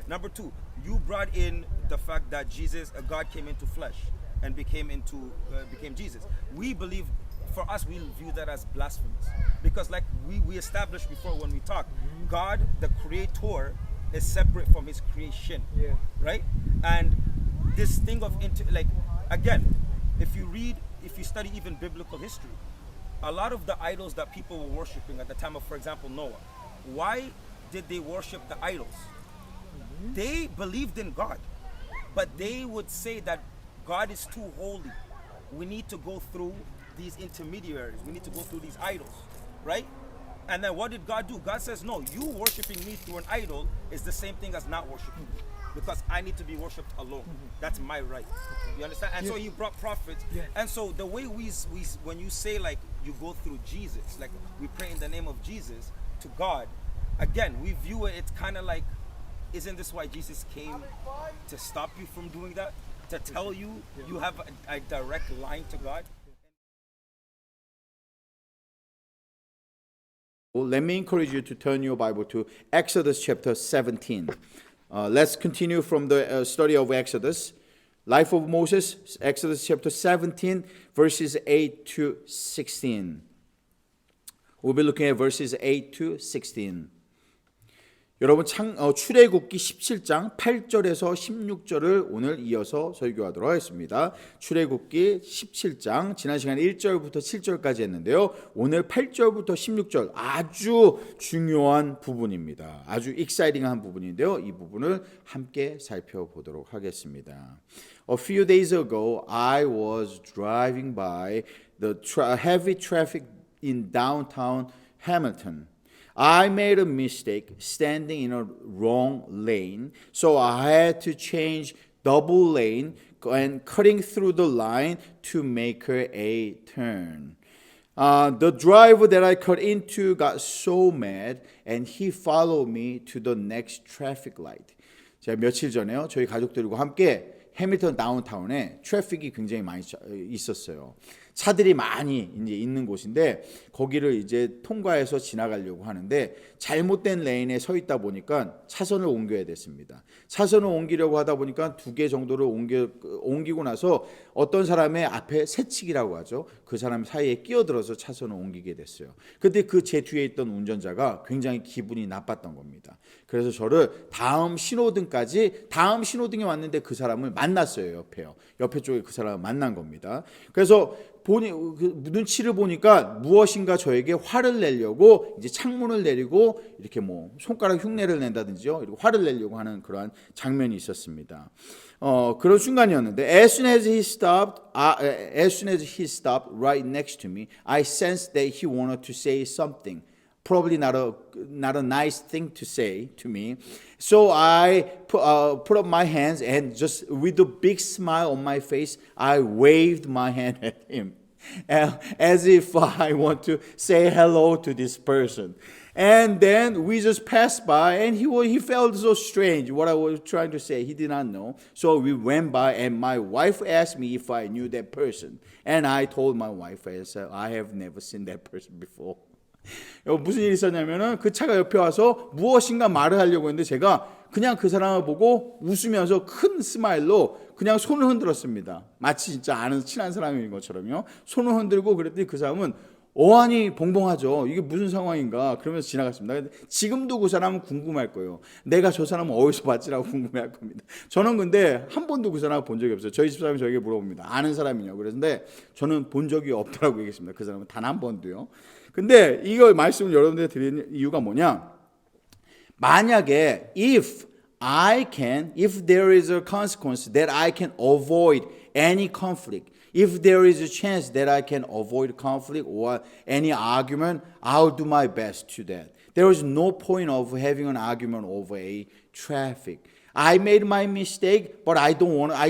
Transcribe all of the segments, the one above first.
Number two, you brought in the fact that Jesus, God came into flesh and became Jesus. We believe, for us, we view that as blasphemous because, like we established before when we talked, God, the Creator, is separate from His creation, right? And this thing of again, if you study even biblical history, a lot of the idols that people were worshiping at the time of, for example, Noah, why did they worship the idols? They believed in God, but they would say that God is too holy. We need to go through these intermediaries. We need to go through these idols, right? And then what did God do? God says, no, you worshiping me through an idol is the same thing as not worshiping me, because I need to be worshipped alone. That's my right. You understand? And so He brought prophets. And so the way we when you say like you go through Jesus, like we pray in the name of Jesus to God, again, we view it, it's kind of like, isn't this why Jesus came to stop you from doing that? To tell you you have a direct line to God? Let me encourage you to turn your Bible to Exodus chapter 17. Let's continue from the study of Exodus. Life of Moses, Exodus chapter 17, verses 8 to 16. We'll be looking at verses 8 to 16. 여러분 출애굽기 17장 8절에서 16절을 오늘 이어서 설교하도록 하겠습니다. 출애굽기 17장 지난 시간에 1절부터 7절까지 했는데요. 오늘 8절부터 16절 아주 중요한 부분입니다. 아주 익사이팅한 부분인데요. 이 부분을 함께 살펴보도록 하겠습니다. A few days ago, I was driving by the heavy traffic in downtown Hamilton. I made a mistake standing in a wrong lane, so I had to change double lane and cutting through the line to make a turn. The driver that I cut into got so mad and he followed me to the next traffic light. 제가 며칠 전에요, 저희 가족들과 함께 해밀턴 다운타운에 트래픽이 굉장히 많이 있었어요. 차들이 많이 이제 있는 곳인데 거기를 이제 통과해서 지나가려고 하는데 잘못된 레인에 서 있다 보니까 차선을 옮겨야 됐습니다. 차선을 옮기려고 하다 보니까 2개 정도를 옮기고 나서 어떤 사람의 앞에 새치기라고 하죠. 그 사람 사이에 끼어들어서 차선을 옮기게 됐어요. 그때 그 제 뒤에 있던 운전자가 굉장히 기분이 나빴던 겁니다. 그래서 저를 다음 신호등에 왔는데 그 사람을 만났어요. 옆에 쪽에 그 사람을 만난 겁니다. 그래서 그 눈치를 보니까 무엇인가 저에게 화를 내려고 이제 창문을 내리고 이렇게 뭐 손가락 흉내를 낸다든지요. 이렇게 화를 내려고 하는 그러한 장면이 있었습니다. 그런 순간이었는데 as soon as he stopped right next to me, I sensed that he wanted to say something. Probably not a nice thing to say to me. So I put up my hands and just with a big smile on my face, I waved my hand at him as if I want to say hello to this person. And then we just passed by and he felt so strange what I was trying to say. He did not know. So we went by and my wife asked me if I knew that person. And I told my wife, I have never seen that person before. 무슨 일이 있었냐면은 그 차가 옆에 와서 무엇인가 말을 하려고 했는데 제가 그냥 그 사람을 보고 웃으면서 큰 스마일로 그냥 손을 흔들었습니다. 마치 진짜 아는 친한 사람인 것처럼요. 손을 흔들고 그랬더니 그 사람은 어안이 봉봉하죠. 이게 무슨 상황인가 그러면서 지나갔습니다. 지금도 그 사람은 궁금할 거예요. 내가 저 사람은 어디서 봤지라고 궁금해할 겁니다. 저는 근데 한 번도 그 사람을 본 적이 없어요. 저희 집사람이 저에게 물어봅니다. 아는 사람이냐고. 그랬는데 저는 본 적이 없다고 얘기했습니다. 그 사람은 단 한 번도요. 근데 이거 말씀을 여러분들한테 드리는 이유가 뭐냐? 만약에 if there is a consequence that I can avoid any conflict, if there is a chance that I can avoid conflict or any argument, I'll do my best to that. There is no point of having an argument over a traffic. I made my mistake, but I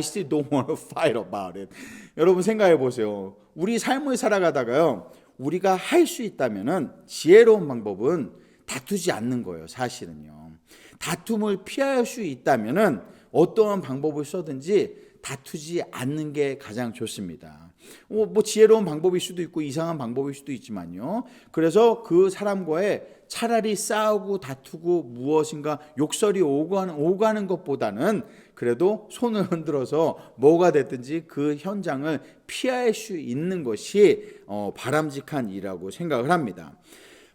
still don't want to fight about it. 여러분 생각해 보세요. 우리 삶을 살아가다가요. 우리가 할 수 있다면은 지혜로운 방법은 다투지 않는 거예요. 사실은요. 다툼을 피할 수 있다면은 어떠한 방법을 써든지 다투지 않는 게 가장 좋습니다. 뭐 지혜로운 방법일 수도 있고 이상한 방법일 수도 있지만요. 그래서 그 사람과의 차라리 싸우고 다투고 무엇인가 욕설이 오가는 것보다는 그래도 손을 흔들어서 뭐가 됐든지 그 현장을 피할 수 있는 것이 바람직한 일이라고 생각을 합니다.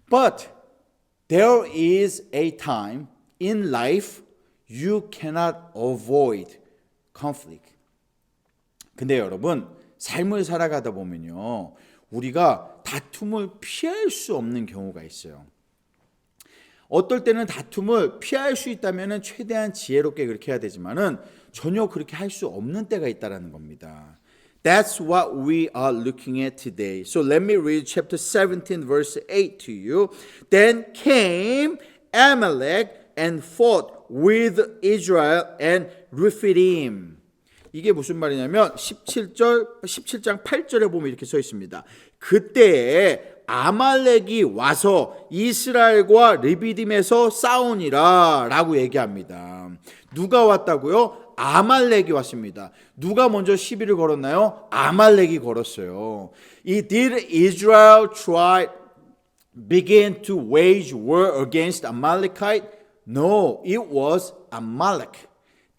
But there is a time in life you cannot avoid conflict. 근데 여러분, 삶을 살아가다 보면요, 우리가 다툼을 피할 수 없는 경우가 있어요. 어떨 때는 다툼을 피할 수 있다면 최대한 지혜롭게 그렇게 해야 되지만은 전혀 그렇게 할 수 없는 때가 있다라는 겁니다. That's what we are looking at today. So let me read chapter 17 verse 8 to you. Then came Amalek and fought with Israel and Rephidim. 이게 무슨 말이냐면 17장 8절에 보면 이렇게 써 있습니다. 그때에 아말렉이 와서 이스라엘과 르비딤에서 싸우니라 라고 얘기합니다. 누가 왔다고요? 아말렉이 왔습니다. 누가 먼저 시비를 걸었나요? 아말렉이 걸었어요. Did Israel begin to wage war against Amalekite? No, it was Amalek.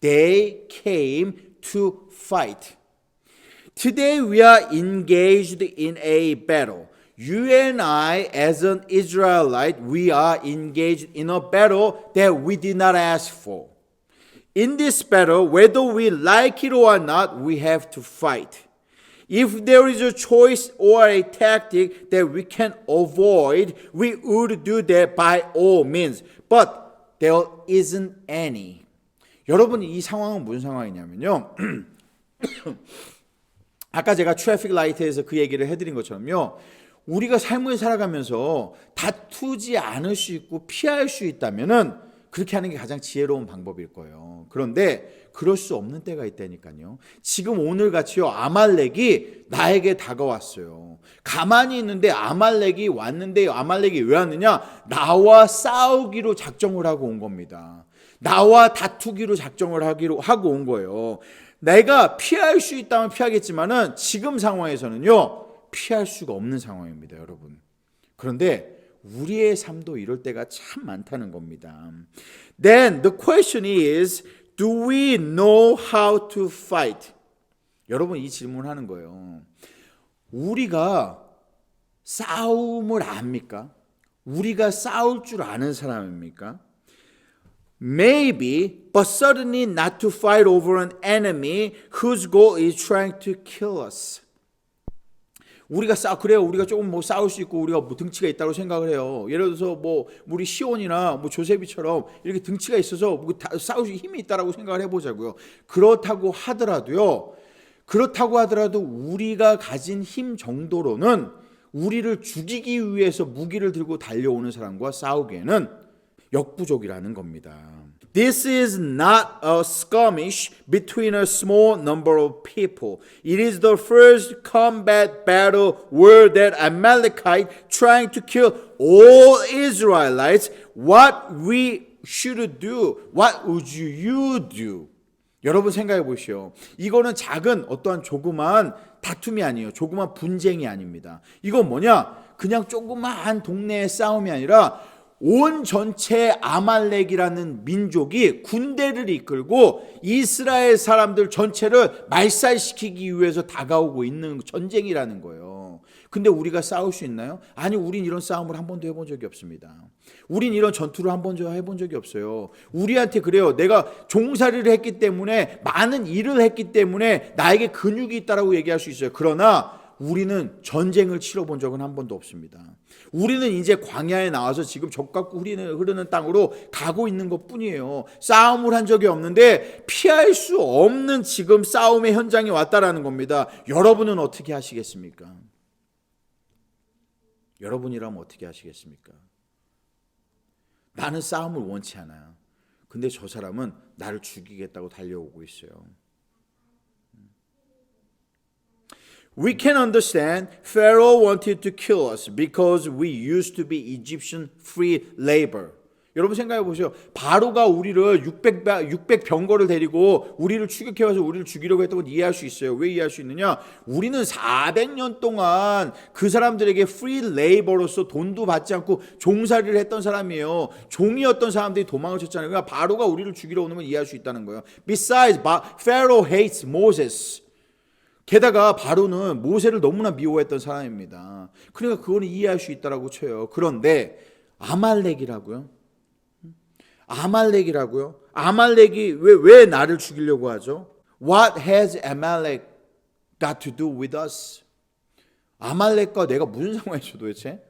They came to fight. Today we are engaged in a battle. You and I, as an Israelite, we are engaged in a battle that we did not ask for. In this battle, whether we like it or not, we have to fight. If there is a choice or a tactic that we can avoid, we would do that by all means. But there isn't any. 여러분, 이 상황은 무슨 상황이냐면요. 아까 제가 트래픽 라이트에서 그 얘기를 해드린 것처럼요. 우리가 삶을 살아가면서 다투지 않을 수 있고 피할 수 있다면은 그렇게 하는 게 가장 지혜로운 방법일 거예요. 그런데 그럴 수 없는 때가 있다니까요. 지금 오늘 같이요, 아말렉이 나에게 다가왔어요. 가만히 있는데 아말렉이 왔는데 아말렉이 왜 왔느냐? 나와 싸우기로 작정을 하고 온 겁니다. 나와 다투기로 작정을 하고 온 거예요. 내가 피할 수 있다면 피하겠지만은 지금 상황에서는요, 피할 수가 없는 상황입니다, 여러분. 그런데 우리의 삶도 이럴 때가 참 많다는 겁니다. Then the question is, do we know how to fight? 여러분, 이 질문을 하는 거예요. 우리가 싸움을 압니까? 우리가 싸울 줄 아는 사람입니까? Maybe, but certainly not to fight over an enemy whose goal is trying to kill us. 우리가 그래요. 우리가 조금 뭐 싸울 수 있고 우리가 뭐 등치가 있다고 생각을 해요. 예를 들어서 뭐 우리 시온이나 뭐 조세비처럼 이렇게 등치가 있어서 뭐 싸울 수 힘이 있다라고 생각을 해보자고요. 그렇다고 하더라도 우리가 가진 힘 정도로는 우리를 죽이기 위해서 무기를 들고 달려오는 사람과 싸우기에는 역부족이라는 겁니다. This is not a skirmish between a small number of people. It is the first combat battle where that Amalekite trying to kill all Israelites. What we should do? What would you do? 여러분 생각해 보시오. 이거는 작은 어떠한 조그마한 다툼이 아니에요. 조그마한 분쟁이 아닙니다. 이건 뭐냐? 그냥 조그마한 동네의 싸움이 아니라 온 전체 아말렉이라는 민족이 군대를 이끌고 이스라엘 사람들 전체를 말살시키기 위해서 다가오고 있는 전쟁이라는 거예요. 근데 우리가 싸울 수 있나요? 아니, 우린 이런 싸움을 한 번도 해본 적이 없습니다. 우린 이런 전투를 한 번도 해본 적이 없어요. 우리한테 그래요. 내가 종살이를 했기 때문에, 많은 일을 했기 때문에 나에게 근육이 있다라고 얘기할 수 있어요. 그러나 우리는 전쟁을 치러본 적은 한 번도 없습니다. 우리는 이제 광야에 나와서 지금 젖갖고 흐르는 땅으로 가고 있는 것뿐이에요. 싸움을 한 적이 없는데 피할 수 없는 지금 싸움의 현장에 왔다라는 겁니다. 여러분은 어떻게 하시겠습니까? 여러분이라면 어떻게 하시겠습니까? 나는 싸움을 원치 않아요. 근데 저 사람은 나를 죽이겠다고 달려오고 있어요. We can understand Pharaoh wanted to kill us because we used to be Egyptian free labor. 여러분 생각해 보세요. 바로가 우리를 600 병거를 데리고 우리를 추격해와서 우리를 죽이려고 했던 건 이해할 수 있어요. 왜 이해할 수 있느냐? 우리는 400년 동안 그 사람들에게 프리 레이버로서 돈도 받지 않고 종살이를 했던 사람이에요. 종이었던 사람들이 도망을 쳤잖아요. 그러니까 바로가 우리를 죽이러 오는 건 이해할 수 있다는 거예요. Besides, Pharaoh hates Moses. 게다가 바로는 모세를 너무나 미워했던 사람입니다. 그러니까 그거는 이해할 수 있다라고 쳐요. 그런데 아말렉이라고요? 아말렉이 왜 나를 죽이려고 하죠? What has Amalek got to do with us? 아말렉과 내가 무슨 상관이죠 도대체?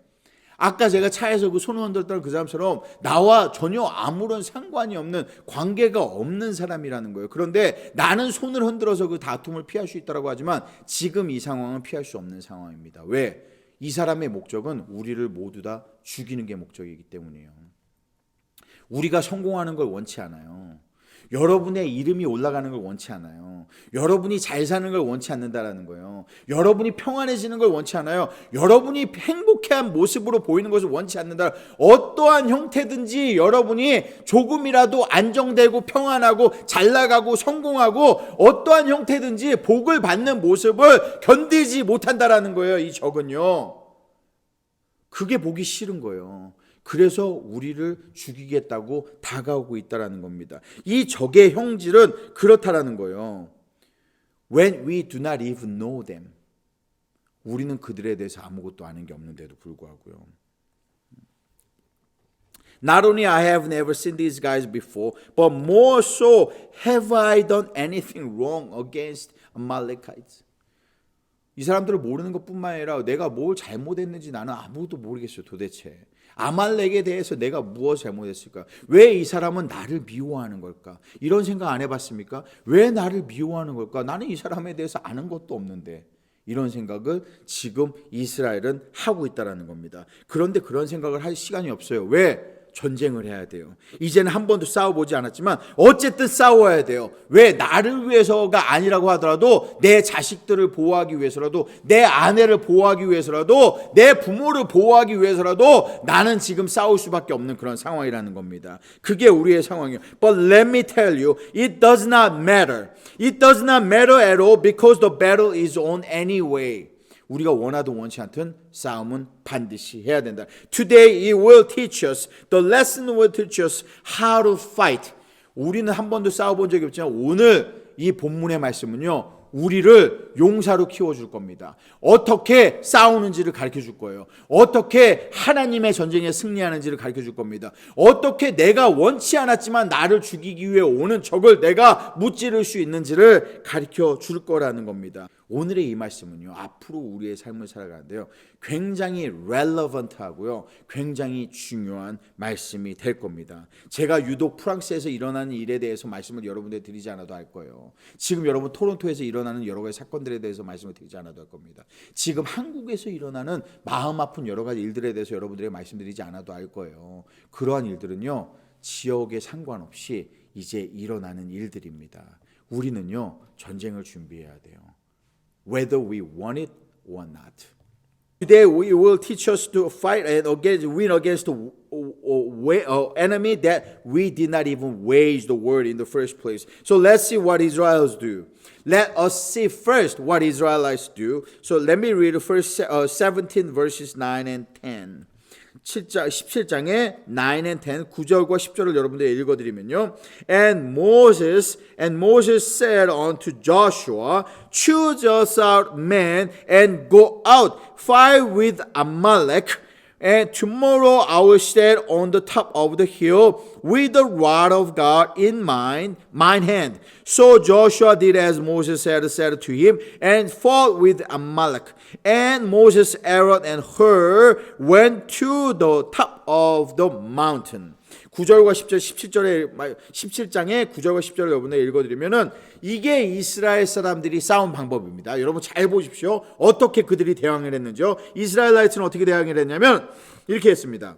아까 제가 차에서 그 손을 흔들었던 그 사람처럼 나와 전혀 아무런 상관이 없는, 관계가 없는 사람이라는 거예요. 그런데 나는 손을 흔들어서 그 다툼을 피할 수 있다고 하지만 지금 이 상황은 피할 수 없는 상황입니다. 왜? 이 사람의 목적은 우리를 모두 다 죽이는 게 목적이기 때문이에요. 우리가 성공하는 걸 원치 않아요. 여러분의 이름이 올라가는 걸 원치 않아요. 여러분이 잘 사는 걸 원치 않는다라는 거예요. 여러분이 평안해지는 걸 원치 않아요. 여러분이 행복한 모습으로 보이는 것을 원치 않는다. 어떠한 형태든지 여러분이 조금이라도 안정되고 평안하고 잘 나가고 성공하고 어떠한 형태든지 복을 받는 모습을 견디지 못한다라는 거예요. 이 적은요. 그게 보기 싫은 거예요. 그래서 우리를 죽이겠다고 다가오고 있다라는 겁니다. 이 적의 형질은 그렇다라는 거예요. When we do not even know them. 우리는 그들에 대해서 아무것도 아는 게 없는데도 불구하고요. Not only I have never seen these guys before, but more so have I done anything wrong against Amalekites. 이 사람들을 모르는 것뿐만 아니라 내가 뭘 잘못했는지 나는 아무것도 모르겠어요 도대체. 아말렉에 대해서 내가 무엇을 잘못했을까? 왜 이 사람은 나를 미워하는 걸까? 이런 생각 안 해봤습니까? 왜 나를 미워하는 걸까? 나는 이 사람에 대해서 아는 것도 없는데. 이런 생각을 지금 이스라엘은 하고 있다는 겁니다. 그런데 그런 생각을 할 시간이 없어요. 왜? 전쟁을 해야 돼요. 이제는 한 번도 싸워보지 않았지만 어쨌든 싸워야 돼요. 왜? 나를 위해서가 아니라고 하더라도 내 자식들을 보호하기 위해서라도, 내 아내를 보호하기 위해서라도, 내 부모를 보호하기 위해서라도 나는 지금 싸울 수밖에 없는 그런 상황이라는 겁니다. 그게 우리의 상황이에요. But let me tell you, it does not matter. It does not matter at all because the battle is on anyway. 우리가 원하든 원치 않든 싸움은 반드시 해야 된다. Today it will teach us, the lesson will teach us how to fight. 우리는 한 번도 싸워본 적이 없지만 오늘 이 본문의 말씀은요, 우리를 용사로 키워줄 겁니다. 어떻게 싸우는지를 가르쳐줄 거예요. 어떻게 하나님의 전쟁에 승리하는지를 가르쳐줄 겁니다. 어떻게 내가 원치 않았지만 나를 죽이기 위해 오는 적을 내가 무찌를 수 있는지를 가르쳐줄 거라는 겁니다. 오늘의 이 말씀은요, 앞으로 우리의 삶을 살아가는데요, 굉장히 relevant하고요, 굉장히 중요한 말씀이 될 겁니다. 제가 유독 프랑스에서 일어나는 일에 대해서 말씀을 여러분들에 드리지 않아도 할 거예요. 지금 여러분 토론토에서 일어나는 여러 가지 사건들에 대해서 말씀을 드리지 않아도 할 겁니다. 지금 한국에서 일어나는 마음 아픈 여러 가지 일들에 대해서 여러분들에게 말씀드리지 않아도 할 거예요. 그러한 일들은요, 지역에 상관없이 이제 일어나는 일들입니다. 우리는요, 전쟁을 준비해야 돼요. Whether we want it or not. Today we will teach us to fight and win against the enemy that we did not even wage the war in the first place. So let's see what Israelites do. Let us see first what Israelites do. So let me read first 17 verses 9 and 10. 17장에 9 and 10, 9절과 10절을 여러분들 읽어드리면요. And Moses said unto Joshua, choose us out men and go out, fight with Amalek. And tomorrow I will stand on the top of the hill with the rod of God in mine hand. So Joshua did as Moses said to him, and fought with Amalek. And Moses, Aaron, and Hur went to the top of the mountain. 9절과 10절, 17장의 9절과 10절을 여러분들 읽어드리면은 이게 이스라엘 사람들이 싸운 방법입니다. 여러분 잘 보십시오. 어떻게 그들이 대항을 했는지요. 이스라엘라이트는 어떻게 대항을 했냐면 이렇게 했습니다.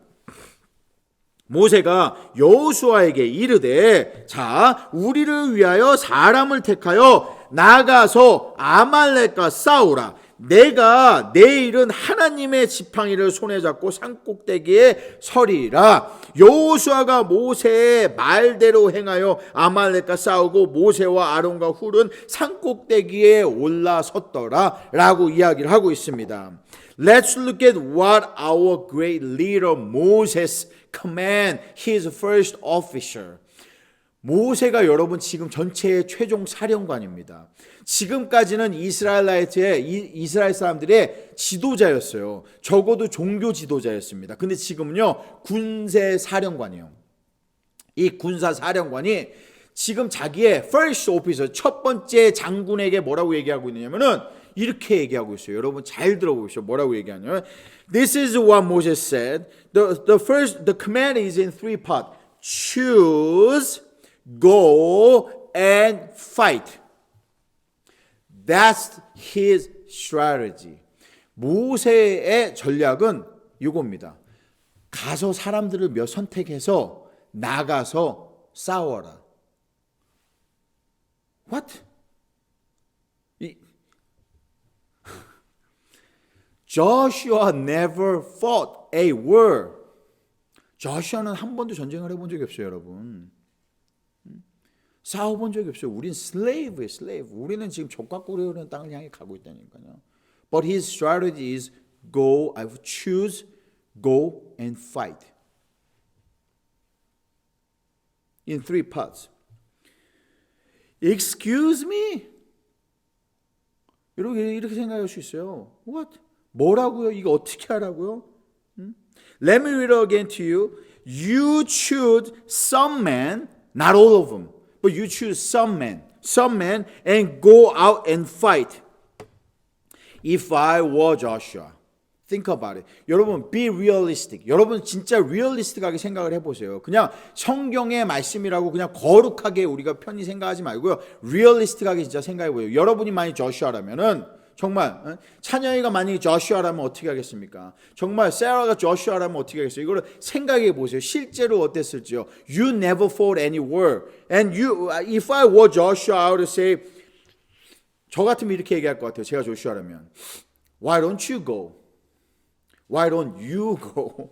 모세가 여호수아에게 이르되, 자, 우리를 위하여 사람을 택하여 나가서 아말렉과 싸우라. 내가 내일은 하나님의 지팡이를 손에 잡고 산꼭대기에 서리라. 여호수아가 모세의 말대로 행하여 아말렉과 싸우고 모세와 아론과 훌은 산꼭대기에 올라섰더라 라고 이야기를 하고 있습니다. Let's look at what our great leader Moses command his first officer. 모세가 여러분 지금 전체의 최종 사령관입니다. 지금까지는 이스라엘 사람들의 지도자였어요. 적어도 종교 지도자였습니다. 근데 지금은요 군세 사령관이에요. 이 군사 사령관이 지금 자기의 first officer, 첫 번째 장군에게 뭐라고 얘기하고 있느냐면은 이렇게 얘기하고 있어요. 여러분 잘 들어보십시오. 뭐라고 얘기하냐면 This is what Moses said. The command is in three parts. Choose, go, and fight. That's his strategy. 모세의 전략은 이겁니다. 가서 사람들을 몇 선택해서 나가서 싸워라. What? Joshua never fought a war. 조슈아는 한 번도 전쟁을 해본 적이 없어요, 여러분. 싸워본 적이 없어요. 우린 slave예요, slave. 우리는 지금 족같고려는 땅을 향해 가고 있다니까요. But his strategy is go, I will choose, go and fight. In three parts. Excuse me? 이렇게 생각할 수 있어요. What? 뭐라고요? 이거 어떻게 하라고요? Let me read again to you. You choose some men, not all of them, but you choose some men, and go out and fight. If I were Joshua, think about it. 여러분, be realistic. 여러분 진짜 realistic하게 생각을 해보세요. 그냥 성경의 말씀이라고 그냥 거룩하게 우리가 편히 생각하지 말고요. realistic하게 진짜 생각해보세요. 여러분이 만약 조슈아라면은 정말 찬영이가 만약에 조슈아라면 어떻게 하겠습니까? 정말 세라가 조슈아라면 어떻게 하겠어요? 이걸 생각해 보세요. 실제로 어땠을지요? You never fought any war, and if I were Joshua, I would say, 저 같으면 이렇게 얘기할 것 같아요. 제가 조슈아라면, Why don't you go? Why don't you go?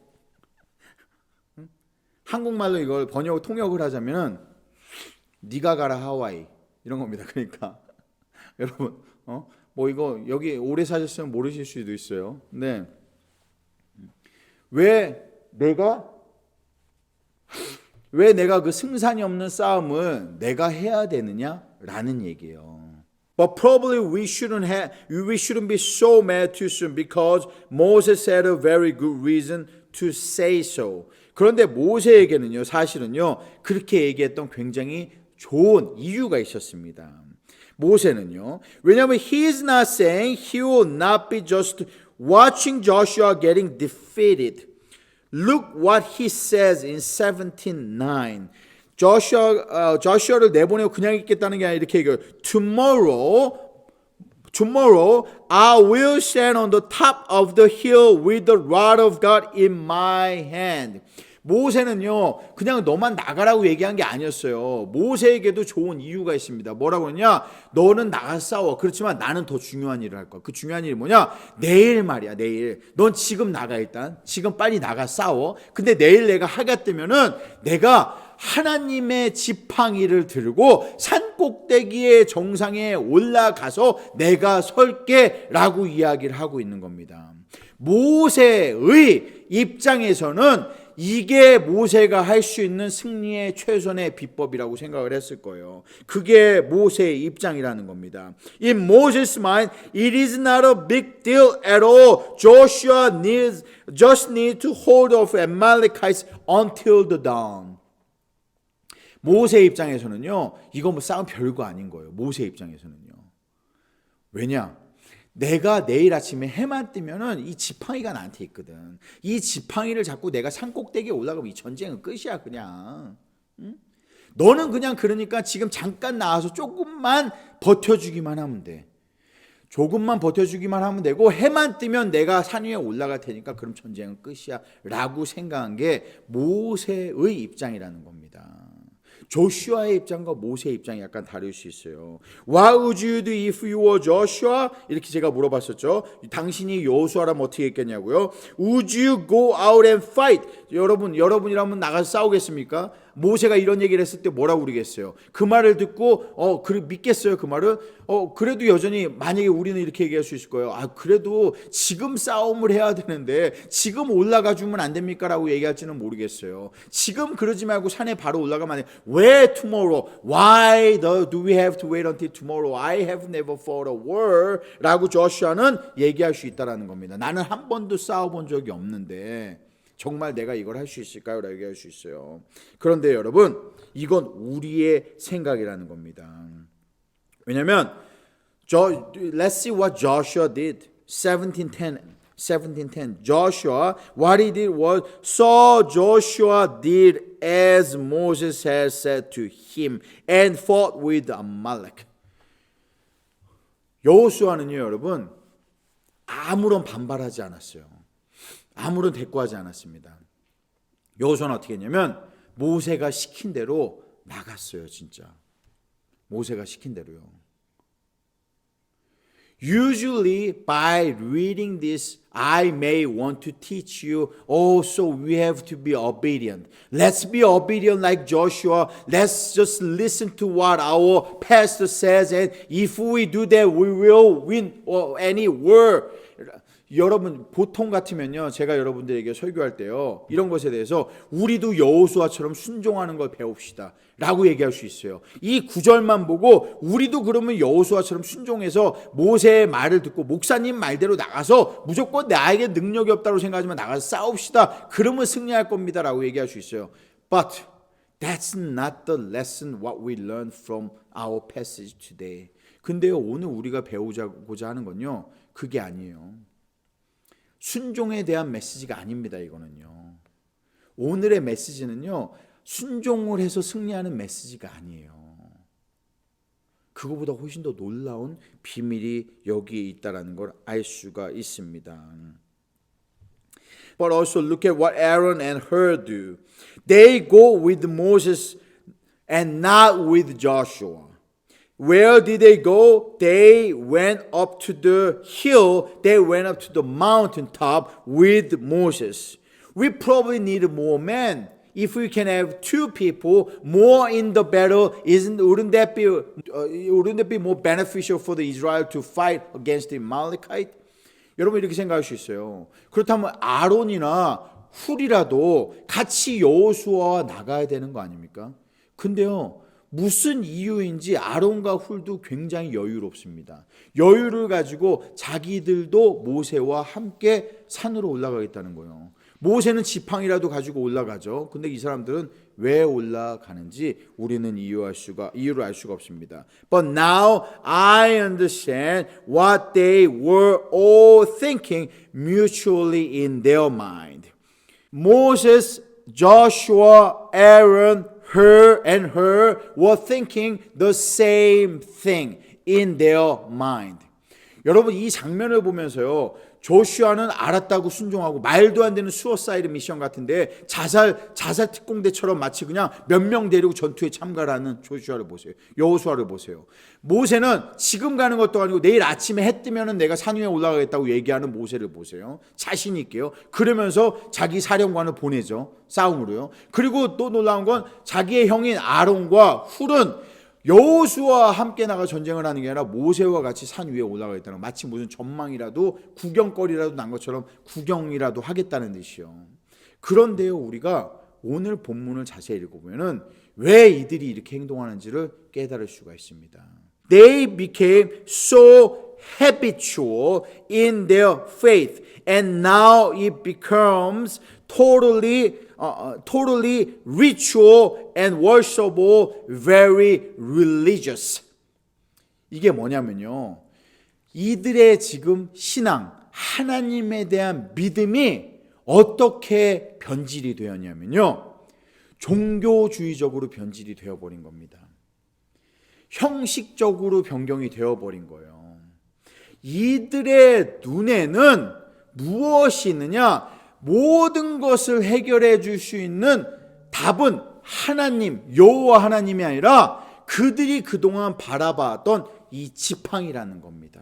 한국말로 이걸 통역을 하자면은 네가 가라 하와이 이런 겁니다. 그러니까 여러분, 뭐 이거 여기 오래 사셨으면 모르실 수도 있어요. 네. 왜 내가 그 승산이 없는 싸움을 내가 해야 되느냐라는 얘기예요. But probably we shouldn't be so mad too soon because Moses had a very good reason to say so. 그런데 모세에게는요, 사실은요, 그렇게 얘기했던 굉장히 좋은 이유가 있었습니다. 모세는요. 왜냐하면 he is not saying he will not be just watching Joshua getting defeated. Look what he says in 17:9. 조슈아를 내보내고 그냥 있겠다는 게 아니라 이렇게 얘기해요. Tomorrow I will stand on the top of the hill with the rod of God in my hand. 모세는요 그냥 너만 나가라고 얘기한 게 아니었어요. 모세에게도 좋은 이유가 있습니다. 뭐라고 했냐? 너는 나가 싸워. 그렇지만 나는 더 중요한 일을 할 거야. 그 중요한 일이 뭐냐? 내일 말이야. 내일. 넌 지금 나가 일단. 지금 빨리 나가 싸워. 근데 내일 내가 하가 뜨면은 내가 하나님의 지팡이를 들고 산꼭대기의 정상에 올라가서 내가 설게 라고 이야기를 하고 있는 겁니다. 모세의 입장에서는 이게 모세가 할 수 있는 승리의 최선의 비법이라고 생각을 했을 거예요. 그게 모세의 입장이라는 겁니다. In Moses' mind, it is not a big deal at all. Joshua just needs to hold off Amalekites until the dawn. 모세 입장에서는요, 이거 뭐 싸움 별거 아닌 거예요. 모세 입장에서는요. 왜냐? 내가 내일 아침에 해만 뜨면은 이 지팡이가 나한테 있거든. 이 지팡이를 잡고 내가 산꼭대기에 올라가면 이 전쟁은 끝이야, 그냥. 응? 너는 그냥 그러니까 지금 잠깐 나와서 조금만 버텨주기만 하면 돼. 조금만 버텨주기만 하면 되고 해만 뜨면 내가 산 위에 올라갈 테니까 그럼 전쟁은 끝이야 라고 생각한 게 모세의 입장이라는 겁니다. 조슈아의 입장과 모세의 입장이 약간 다를 수 있어요. What would you do if you were Joshua? 이렇게 제가 물어봤었죠. 당신이 여호수아라면 어떻게 했겠냐고요. Would you go out and fight? 여러분이라면 나가서 싸우겠습니까? 모세가 이런 얘기를 했을 때 뭐라고 그러겠어요? 그 말을 듣고 믿겠어요? 그 말을? 그래도 여전히 만약에 우리는 이렇게 얘기할 수 있을 거예요. 그래도 지금 싸움을 해야 되는데 지금 올라가 주면 안 됩니까? 라고 얘기할지는 모르겠어요. 지금 그러지 말고 산에 바로 올라가면 안 돼. 왜 tomorrow? Why do we have to wait until tomorrow? I have never fought a war. 라고 조슈아는 얘기할 수 있다는 겁니다. 나는 한 번도 싸워본 적이 없는데 정말 내가 이걸 할 수 있을까요? 라고 얘기할 수 있어요. 그런데 여러분, 이건 우리의 생각이라는 겁니다. 왜냐하면 let's see what Joshua did. 17:10. Joshua, what he did was, so Joshua did as Moses had said to him and fought with Amalek. 여호수아는요, 여러분, 아무런 반발하지 않았어요. 아무런 대꾸하지 않았습니다. 여호수아는 어떻게 했냐면 모세가 시킨 대로 나갔어요. 진짜 모세가 시킨 대로요. Usually by reading this I may want to teach you, so we have to be obedient. Let's be obedient like Joshua. Let's just listen to what our pastor says, and if we do that we will win any war. 여러분 보통 같으면요, 제가 여러분들에게 설교할 때요, 이런 것에 대해서 우리도 여호수아처럼 순종하는 걸 배웁시다 라고 얘기할 수 있어요. 이 구절만 보고 우리도 그러면 여호수아처럼 순종해서 모세의 말을 듣고 목사님 말대로 나가서 무조건 나에게 능력이 없다고 생각하지만 나가서 싸웁시다, 그러면 승리할 겁니다 라고 얘기할 수 있어요. But that's not the lesson what we learn from our passage today. 근데요, 오늘 우리가 배우고자 하는 건요, 그게 아니에요. 순종에 대한 메시지가 아닙니다. 이거는요, 오늘의 메시지는요, 순종을 해서 승리하는 메시지가 아니에요. 그거보다 훨씬 더 놀라운 비밀이 여기에 있다라는 걸 알 수가 있습니다. But also look at what Aaron and Hur do. They go with Moses and not with Joshua. Where did they go? They went up to the hill. They went up to the mountaintop with Moses. We probably need more men. If we can have two people more in the battle, wouldn't that be more beneficial for the Israel to fight against the Amalekite? 여러분 이렇게 생각할 수 있어요. 그렇다면 아론이나 훌이라도 같이 여호수아와 나가야 되는 거 아닙니까? 근데요, 무슨 이유인지 아론과 훌도 굉장히 여유롭습니다. 여유를 가지고 자기들도 모세와 함께 산으로 올라가겠다는 거예요. 모세는 지팡이라도 가지고 올라가죠. 근데 이 사람들은 왜 올라가는지 우리는 이유를 알 수가 없습니다. But now I understand what they were all thinking mutually in their mind. Moses, Joshua, Aaron, Hur were thinking the same thing in their mind. 여러분 이 장면을 보면서요, 조슈아는 알았다고 순종하고 말도 안 되는 수어사이드 미션 같은데 자살 특공대처럼 마치 그냥 몇 명 데리고 전투에 참가를 하는 조슈아를 보세요. 여호수아를 보세요. 모세는 지금 가는 것도 아니고 내일 아침에 해 뜨면은 내가 산 위에 올라가겠다고 얘기하는 모세를 보세요. 자신 있게요. 그러면서 자기 사령관을 보내죠. 싸움으로요. 그리고 또 놀라운 건 자기의 형인 아론과 훌은 여호수아와 함께 나가 전쟁을 하는 게 아니라 모세와 같이 산 위에 올라가겠다는, 마치 무슨 전망이라도 구경거리라도 난 것처럼 구경이라도 하겠다는 뜻이요. 그런데요, 우리가 오늘 본문을 자세히 읽어보면은 왜 이들이 이렇게 행동하는지를 깨달을 수가 있습니다. They became so habitual in their faith, and now it becomes totally ritual and worshipable, very religious. 이게 뭐냐면요, 이들의 지금 신앙, 하나님에 대한 믿음이 어떻게 변질이 되었냐면요, 종교주의적으로 변질이 되어버린 겁니다. 형식적으로 변경이 되어버린 거예요. 이들의 눈에는 무엇이 있느냐? 모든 것을 해결해 줄 수 있는 답은 하나님, 여호와 하나님이 아니라 그들이 그동안 바라봤던 이 지팡이라는 겁니다.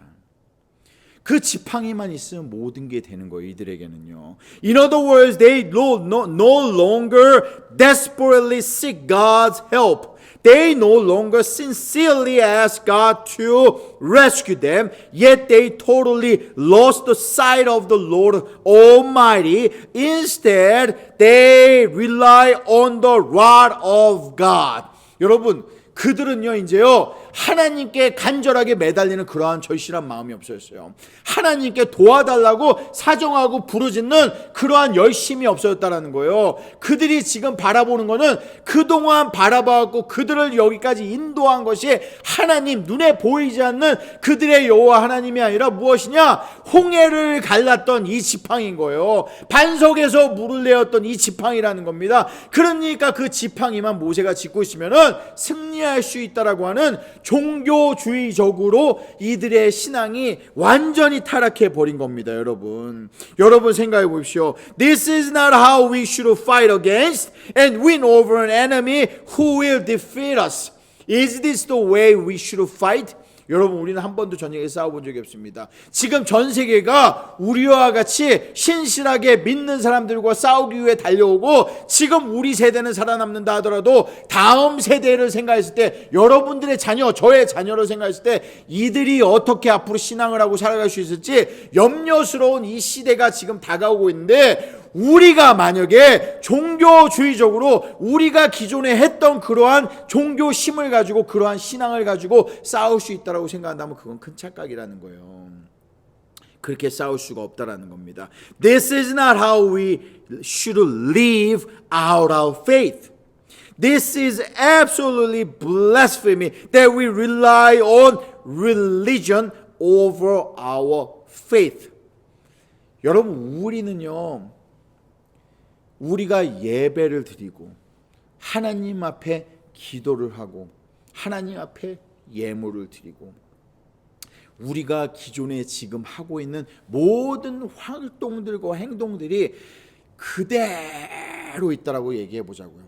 그 지팡이만 있으면 모든 게 되는 거예요, 이들에게는요. In other words, they no longer desperately seek God's help. They no longer sincerely ask God to rescue them, yet they totally lost the sight of the Lord Almighty. Instead, they rely on the rod of God. 여러분, 그들은요 이제요 하나님께 간절하게 매달리는 그러한 절실한 마음이 없었어요. 하나님께 도와달라고 사정하고 부르짖는 그러한 열심이 없어졌다는 거예요. 그들이 지금 바라보는 거는 그동안 바라봐왔고 그들을 여기까지 인도한 것이 하나님, 눈에 보이지 않는 그들의 여호와 하나님이 아니라 무엇이냐? 홍해를 갈랐던 이 지팡이인 거예요. 반석에서 물을 내었던 이 지팡이라는 겁니다. 그러니까 그 지팡이만 모세가 짚고 있으면은 승리할 수 있다라고 하는 종교주의적으로 이들의 신앙이 완전히 타락해 버린 겁니다, 여러분. 여러분 생각해 보십시오. This is not how we should fight against and win over an enemy who will defeat us. Is this the way we should fight? 여러분, 우리는 한 번도 전쟁에 싸워본 적이 없습니다. 지금 전 세계가 우리와 같이 신실하게 믿는 사람들과 싸우기 위해 달려오고, 지금 우리 세대는 살아남는다 하더라도 다음 세대를 생각했을 때, 여러분들의 자녀, 저의 자녀를 생각했을 때 이들이 어떻게 앞으로 신앙을 하고 살아갈 수 있을지 염려스러운 이 시대가 지금 다가오고 있는데, 우리가 만약에 종교주의적으로 우리가 기존에 했던 그러한 종교심을 가지고 그러한 신앙을 가지고 싸울 수 있다고 생각한다면 그건 큰 착각이라는 거예요. 그렇게 싸울 수가 없다라는 겁니다. This is not how we should live out our faith. This is absolutely blasphemy that we rely on religion over our faith. 여러분, 우리는요, 우리가 예배를 드리고 하나님 앞에 기도를 하고 하나님 앞에 예물을 드리고 우리가 기존에 지금 하고 있는 모든 활동들과 행동들이 그대로 있다라고 얘기해 보자고요.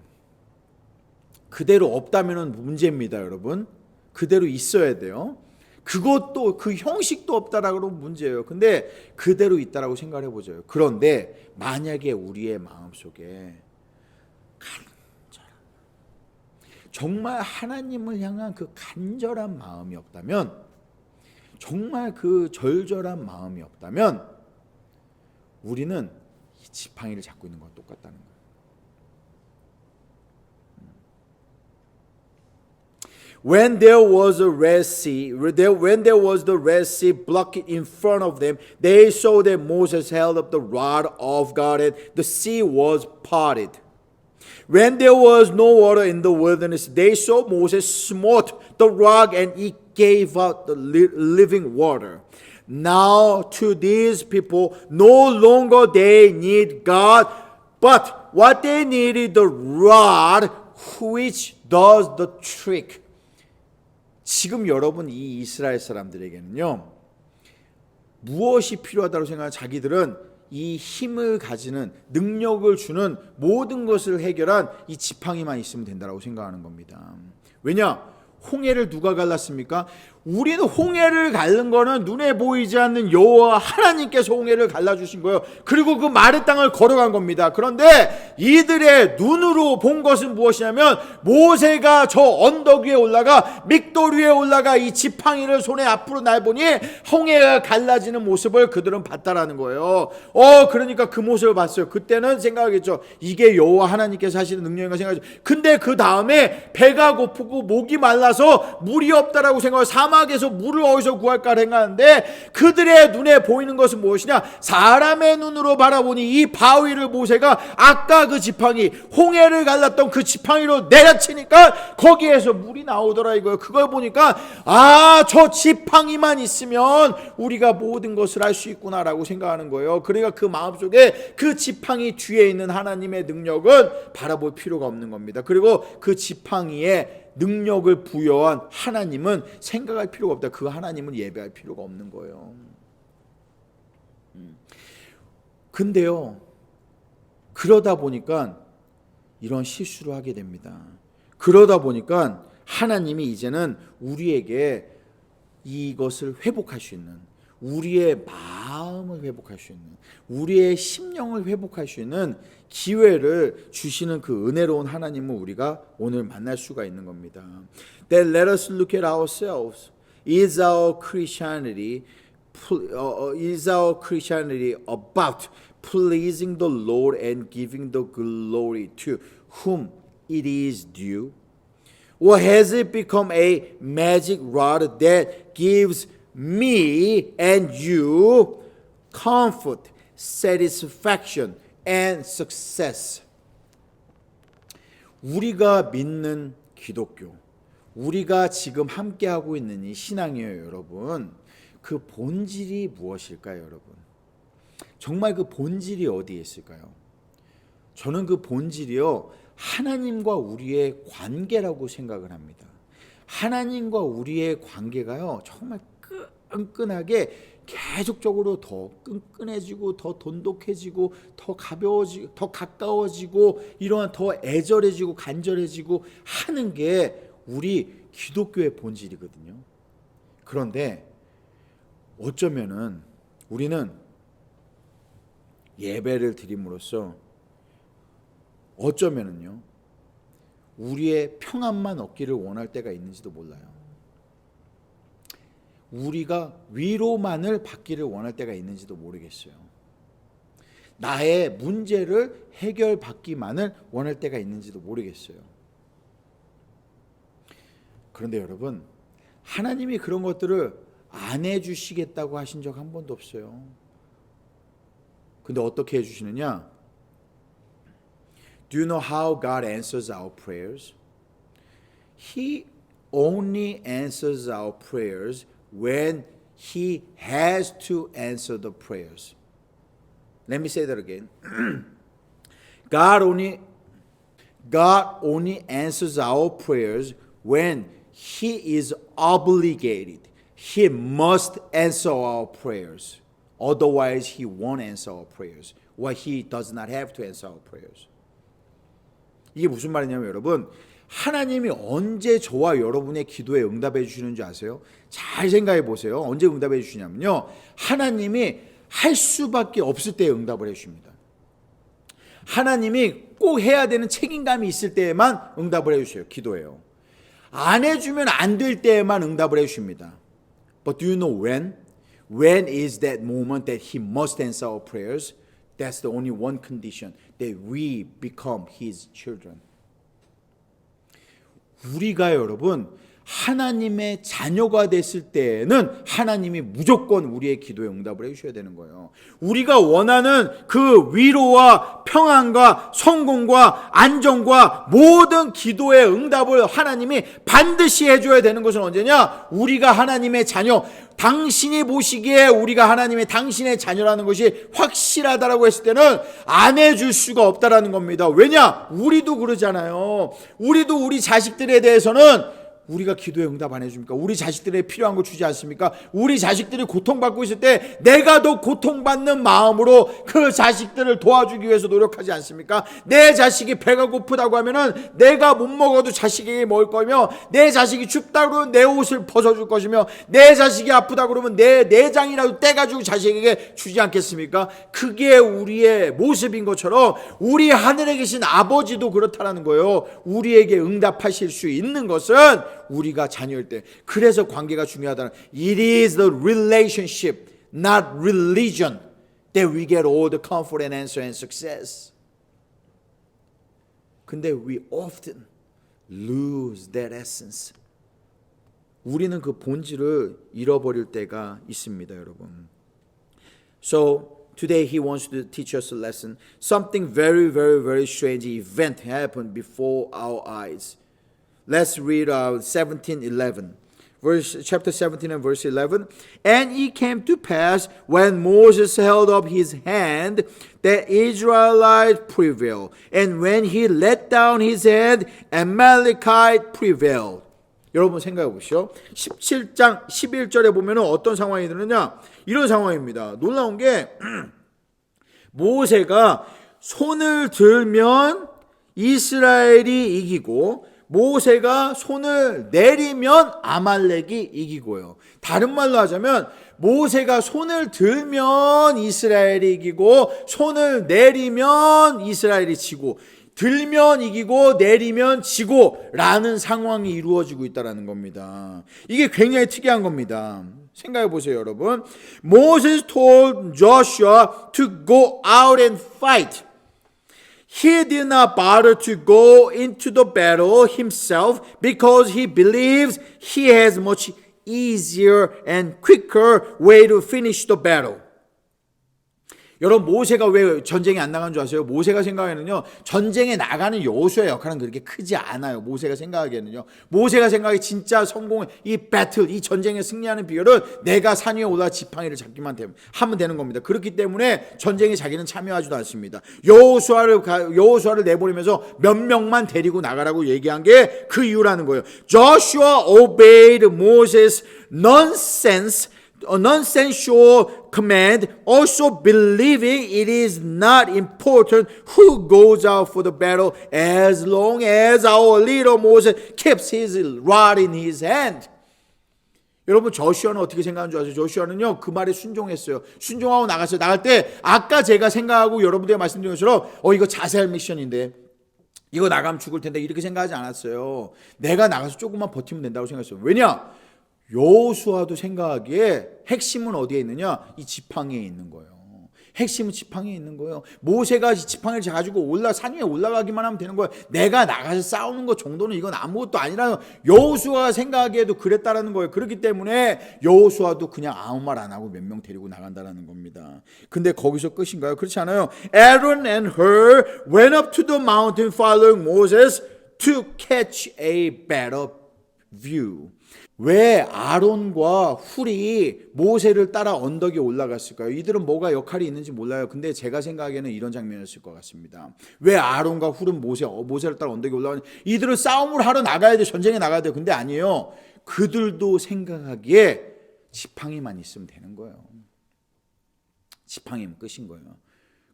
그대로 없다면 문제입니다, 여러분. 그대로 있어야 돼요. 그것도 그 형식도 없다라고 하면 문제예요. 근데 그대로 있다라고 생각해 보죠. 그런데 만약에 우리의 마음속에 간절한, 정말 하나님을 향한 그 간절한 마음이 없다면, 정말 그 절절한 마음이 없다면 우리는 이 지팡이를 잡고 있는 건 똑같다는 거예요. When there was the Red Sea blocked in front of them, they saw that Moses held up the rod of God and the sea was parted. When there was no water in the wilderness, they saw Moses smote the rock and it gave out the living water. Now to these people, no longer they need God, but what they need is the rod which does the trick. 지금 여러분, 이 이스라엘 사람들에게는요, 무엇이 필요하다고 생각하는 자기들은 이 힘을 가지는, 능력을 주는 모든 것을 해결한 이 지팡이만 있으면 된다고 생각하는 겁니다. 왜냐? 홍해를 누가 갈랐습니까? 우리는 홍해를 갈른 거는 눈에 보이지 않는 여호와 하나님께서 홍해를 갈라주신 거예요. 그리고 그 마른 땅을 걸어간 겁니다. 그런데 이들의 눈으로 본 것은 무엇이냐면, 모세가 저 언덕 위에 올라가, 믹돌 위에 올라가 이 지팡이를 손에 앞으로 날보니 홍해가 갈라지는 모습을 그들은 봤다라는 거예요. 그러니까 그 모습을 봤어요. 그때는 생각하겠죠. 이게 여호와 하나님께서 하시는 능력인가 생각하죠. 근데 그 다음에 배가 고프고 목이 말라서 물이 없다라고 생각하고 사막에서 물을 어디서 구할까 생각하는데, 그들의 눈에 보이는 것은 무엇이냐? 사람의 눈으로 바라보니 이 바위를 모세가 아까 그 지팡이, 홍해를 갈랐던 그 지팡이로 내려치니까 거기에서 물이 나오더라 이거예요. 그걸 보니까 저 지팡이만 있으면 우리가 모든 것을 할 수 있구나라고 생각하는 거예요. 그러니까 그 마음속에 그 지팡이 뒤에 있는 하나님의 능력은 바라볼 필요가 없는 겁니다. 그리고 그 지팡이에 능력을 부여한 하나님은 생각할 필요가 없다. 그 하나님은 예배할 필요가 없는 거예요. 근데요, 그러다 보니까 이런 실수를 하게 됩니다. 그러다 보니까 하나님이 이제는 우리에게 이것을 회복할 수 있는, 우리의 마음을 회복할 수 있는, 우리의 심령을 회복할 수 있는 기회를 주시는 그 은혜로운 하나님을 우리가 오늘 만날 수가 있는 겁니다. Then let us look at ourselves. Is our Christianity about pleasing the Lord and giving the glory to whom it is due? Or has it become a magic rod that gives me and you comfort, satisfaction, and success? 우리가 믿는 기독교, 우리가 지금 함께하고 있는 이 신앙이에요, 여러분. 그 본질이 무엇일까요, 여러분? 정말 그 본질이 어디에 있을까요? 저는 그 본질이요, 하나님과 우리의 관계라고 생각을 합니다. 하나님과 우리의 관계가요, 정말 끈끈하게 계속적으로 더 끈끈해지고 더 돈독해지고 더 가벼워지고 더 가까워지고 이러한 더 애절해지고 간절해지고 하는 게 우리 기독교의 본질이거든요. 그런데 어쩌면은 우리는 예배를 드림으로써 어쩌면은요, 우리의 평안만 얻기를 원할 때가 있는지도 몰라요. 우리가 위로만을 받기를 원할 때가 있는지도 모르겠어요. 나의 문제를 해결받기만을 원할 때가 있는지도 모르겠어요. 그런데 여러분, 하나님이 그런 것들을 안 해주시겠다고 하신 적 한 번도 없어요. 근데 어떻게 해주시느냐? Do you know how God answers our prayers? He only answers our prayers when He has to answer the prayers. Let me say that again. God only answers our prayers when He is obligated. He must answer our prayers. Otherwise, He won't answer our prayers. Or He does not have to answer our prayers. 이게 무슨 말이냐면 여러분, 하나님이 언제 저와 여러분의 기도에 응답해 주시는지 아세요? 잘 생각해 보세요. 언제 응답해 주시냐면요, 하나님이 할 수밖에 없을 때 응답을 해 주십니다. 하나님이 꼭 해야 되는 책임감이 있을 때에만 응답을 해 주세요. 기도해요. 안 해주면 안 될 때에만 응답을 해 주십니다. But do you know when? When is that moment that He must answer our prayers? That's the only one condition, that we become His children. 우리가 여러분 하나님의 자녀가 됐을 때에는 하나님이 무조건 우리의 기도에 응답을 해주셔야 되는 거예요. 우리가 원하는 그 위로와 평안과 성공과 안정과 모든 기도의 응답을 하나님이 반드시 해줘야 되는 것은 언제냐? 우리가 하나님의 자녀, 당신이 보시기에 우리가 하나님의 당신의 자녀라는 것이 확실하다라고 했을 때는 안 해줄 수가 없다라는 겁니다. 왜냐? 우리도 그러잖아요. 우리도 우리 자식들에 대해서는 우리가 기도에 응답 안 해줍니까? 우리 자식들에 필요한 거 주지 않습니까? 우리 자식들이 고통받고 있을 때 내가 더 고통받는 마음으로 그 자식들을 도와주기 위해서 노력하지 않습니까? 내 자식이 배가 고프다고 하면은 내가 못 먹어도 자식에게 먹을 거며, 내 자식이 춥다고 그러면 내 옷을 벗어줄 것이며, 내 자식이 아프다고 그러면 내 내장이라도 떼가지고 자식에게 주지 않겠습니까? 그게 우리의 모습인 것처럼 우리 하늘에 계신 아버지도 그렇다라는 거예요. 우리에게 응답하실 수 있는 것은 우리가 자녀일 때. 그래서 관계가 중요하다는, It is the relationship, not religion, that we get all the comfort and answer and success. 근데 we often lose that essence. 우리는 그 본질을 잃어버릴 때가 있습니다, 여러분. So today he wants to teach us a lesson. Something very, very, very strange event happened before our eyes. Let's read 17:11. Chapter 17 and verse 11. And it came to pass when Moses held up his hand that Israelites prevailed. And when he let down his hand, Amalekite prevailed. 여러분 생각해 보시죠. 17장 11절에 보면 어떤 상황이 되느냐? 이런 상황입니다. 놀라운 게 모세가 손을 들면 이스라엘이 이기고 모세가 손을 내리면 아말렉이 이기고요. 다른 말로 하자면 모세가 손을 들면 이스라엘이 이기고 손을 내리면 이스라엘이 지고 들면 이기고 내리면 지고 라는 상황이 이루어지고 있다는 겁니다. 이게 굉장히 특이한 겁니다. 생각해 보세요, 여러분. Moses told Joshua to go out and fight. He did not bother to go into the battle himself because he believes he has much easier and quicker way to finish the battle. 여러분, 모세가 왜 전쟁에 안 나간 줄 아세요? 모세가 생각에는요, 전쟁에 나가는 여호수아의 역할은 그렇게 크지 않아요. 모세가 생각하기에는요. 모세가 생각에 진짜 성공의 이 배틀, 이 전쟁에 승리하는 비결은 내가 산 위에 올라 지팡이를 잡기만 하면 되는 겁니다. 그렇기 때문에 전쟁에 자기는 참여하지도 않습니다. 여호수아를 내보내면서 몇 명만 데리고 나가라고 얘기한 게 그 이유라는 거예요. Joshua obeyed Moses' nonsensical command, also believing it is not important who goes out for the battle as long as our leader Moses keeps his rod in his hand. 여러분, 저슈아는 어떻게 생각하는 줄 아세요? 저슈아는요, 그 말에 순종했어요. 순종하고 나갔어요. 나갈 때 아까 제가 생각하고 여러분들에게 말씀드린 것처럼 이거 자살 미션인데 이거 나가면 죽을 텐데 이렇게 생각하지 않았어요. 내가 나가서 조금만 버티면 된다고 생각했어요. 왜냐? 여호수아도 생각하기에 핵심은 어디에 있느냐? 이 지팡이에 있는 거예요. 핵심은 지팡이에 있는 거예요. 모세가 지팡이를 가지고 산 위에 올라가기만 하면 되는 거예요. 내가 나가서 싸우는 것 정도는 이건 아무것도 아니라요. 여호수아가 생각하기에도 그랬다라는 거예요. 그렇기 때문에 여호수아도 그냥 아무 말 안 하고 몇 명 데리고 나간다라는 겁니다. 근데 거기서 끝인가요? 그렇지 않아요. Aaron and Hur went up to the mountain following Moses to catch a better view. 왜 아론과 훌이 모세를 따라 언덕에 올라갔을까요? 이들은 뭐가 역할이 있는지 몰라요. 근데 제가 생각하기에는 이런 장면이었을 것 같습니다. 왜 아론과 훌은 모세를 따라 언덕에 올라가냐? 이들은 싸움을 하러 나가야 돼. 전쟁에 나가야 돼요. 근데 아니에요. 그들도 생각하기에 지팡이만 있으면 되는 거예요. 지팡이면 끝인 거예요.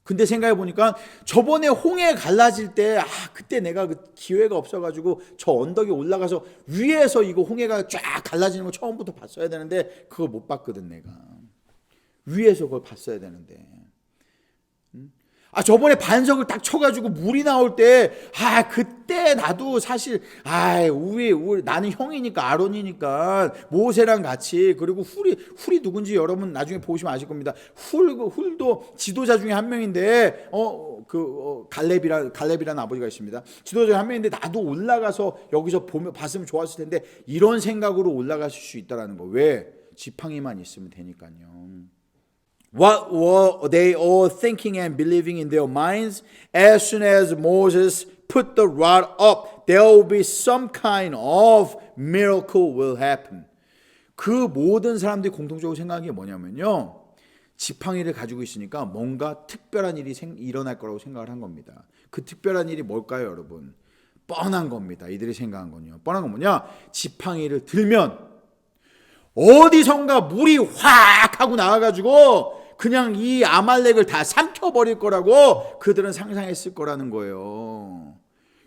근데 생각해 보니까 저번에 홍해 갈라질 때 그때 내가 그 기회가 없어가지고 저 언덕에 올라가서 위에서 이거 홍해가 쫙 갈라지는 거 처음부터 봤어야 되는데 그걸 못 봤거든. 내가 위에서 그걸 봤어야 되는데 저번에 반석을 딱 쳐가지고 물이 나올 때 그때 나도 사실 나는 형이니까 아론이니까 모세랑 같이 그리고 훌이 누군지 여러분 나중에 보시면 아실 겁니다. 훌도 지도자 중에 한 명인데 갈렙이라는 아버지가 있습니다. 지도자 중에 한 명인데 나도 올라가서 여기서 봤으면 좋았을 텐데 이런 생각으로 올라갈 수 있다라는 거. 왜? 지팡이만 있으면 되니까요. What were they all thinking and believing in their minds? As soon as Moses put the rod up, there will be some kind of miracle will happen. 그 모든 사람들이 공통적으로 생각한 게 뭐냐면요. 지팡이를 가지고 있으니까 뭔가 특별한 일이 일어날 거라고 생각을 한 겁니다. 그 특별한 일이 뭘까요, 여러분? 뻔한 겁니다. 이들이 생각한 건요. 뻔한 건 뭐냐? 지팡이를 들면 어디선가 물이 확 하고 나와가지고 그냥 이 아말렉을 다 삼켜버릴 거라고 그들은 상상했을 거라는 거예요.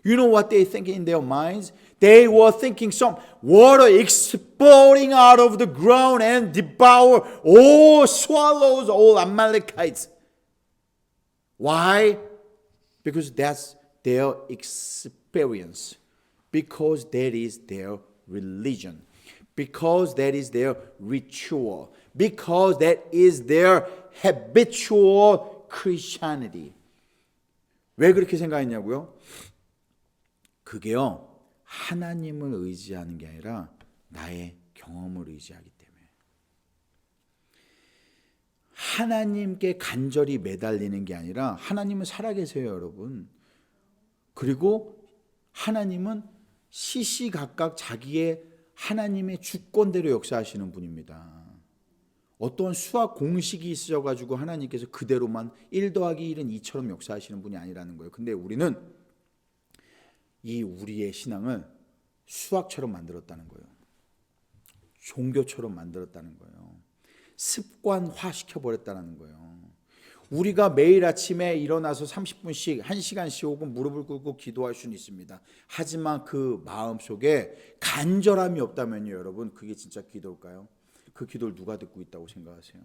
You know what they think in their minds? They were thinking some water exploding out of the ground and devour all swallows all Amalekites. Why? Because that's their experience. Because that is their religion. Because that is their ritual. Because that is their habitual Christianity. 왜 그렇게 생각했냐고요? 그게요, 하나님을 의지하는 게 아니라 나의 경험을 의지하기 때문에. 하나님께 간절히 매달리는 게 아니라 하나님은 살아계세요, 여러분. 그리고 하나님은 시시각각 자기의 하나님의 주권대로 역사하시는 분입니다. 어떤 수학 공식이 있어가지고 하나님께서 그대로만 1 더하기 1은 2처럼 역사하시는 분이 아니라는 거예요. 근데 우리는 이 우리의 신앙을 수학처럼 만들었다는 거예요. 종교처럼 만들었다는 거예요. 습관화 시켜버렸다는 거예요. 우리가 매일 아침에 일어나서 30분씩 1시간씩 혹은 무릎을 꿇고 기도할 수는 있습니다. 하지만 그 마음속에 간절함이 없다면요, 여러분, 그게 진짜 기도일까요? 그 기도를 누가 듣고 있다고 생각하세요?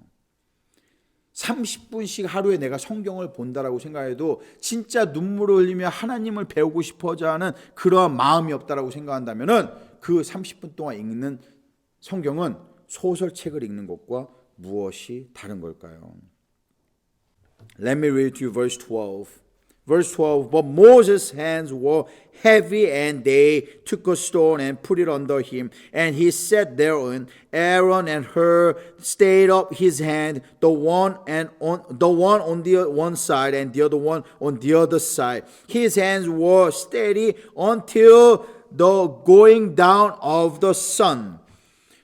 30분씩 하루에 내가 성경을 본다라고 생각해도 진짜 눈물을 흘리며 하나님을 배우고 싶어져 하는 그러한 마음이 없다라고 생각한다면은 그 30분 동안 읽는 성경은 소설책을 읽는 것과 무엇이 다른 걸까요? Let me read to you verse 12. Verse 12, but Moses' hands were heavy, and they took a stone and put it under him, and he sat thereon. Aaron and Hur stayed up his hand, the one on the one side, and the other one on the other side. His hands were steady until the going down of the sun.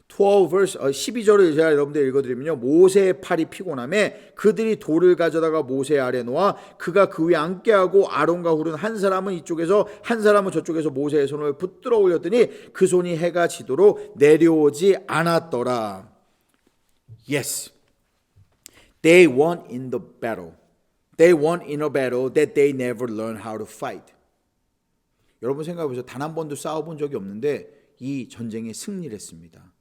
12절을 제가 여러분들 읽어드리면요, 모세의 팔이 피곤함에 그들이 돌을 가져다가 모세 아래 놓아 그가 그 위에 앉게 하고 아론과 훌은 한 사람은 이쪽에서 한 사람은 저쪽에서 모세의 손을 붙들어 올렸더니 그 손이 해가 지도록 내려오지 않았더라. Yes, they won in the battle. They won in a battle that they never learned how to fight. 여러분 생각해보세요. 단 한 번도 싸워본 적이 없는데 이 전쟁에 승리를 했습니다.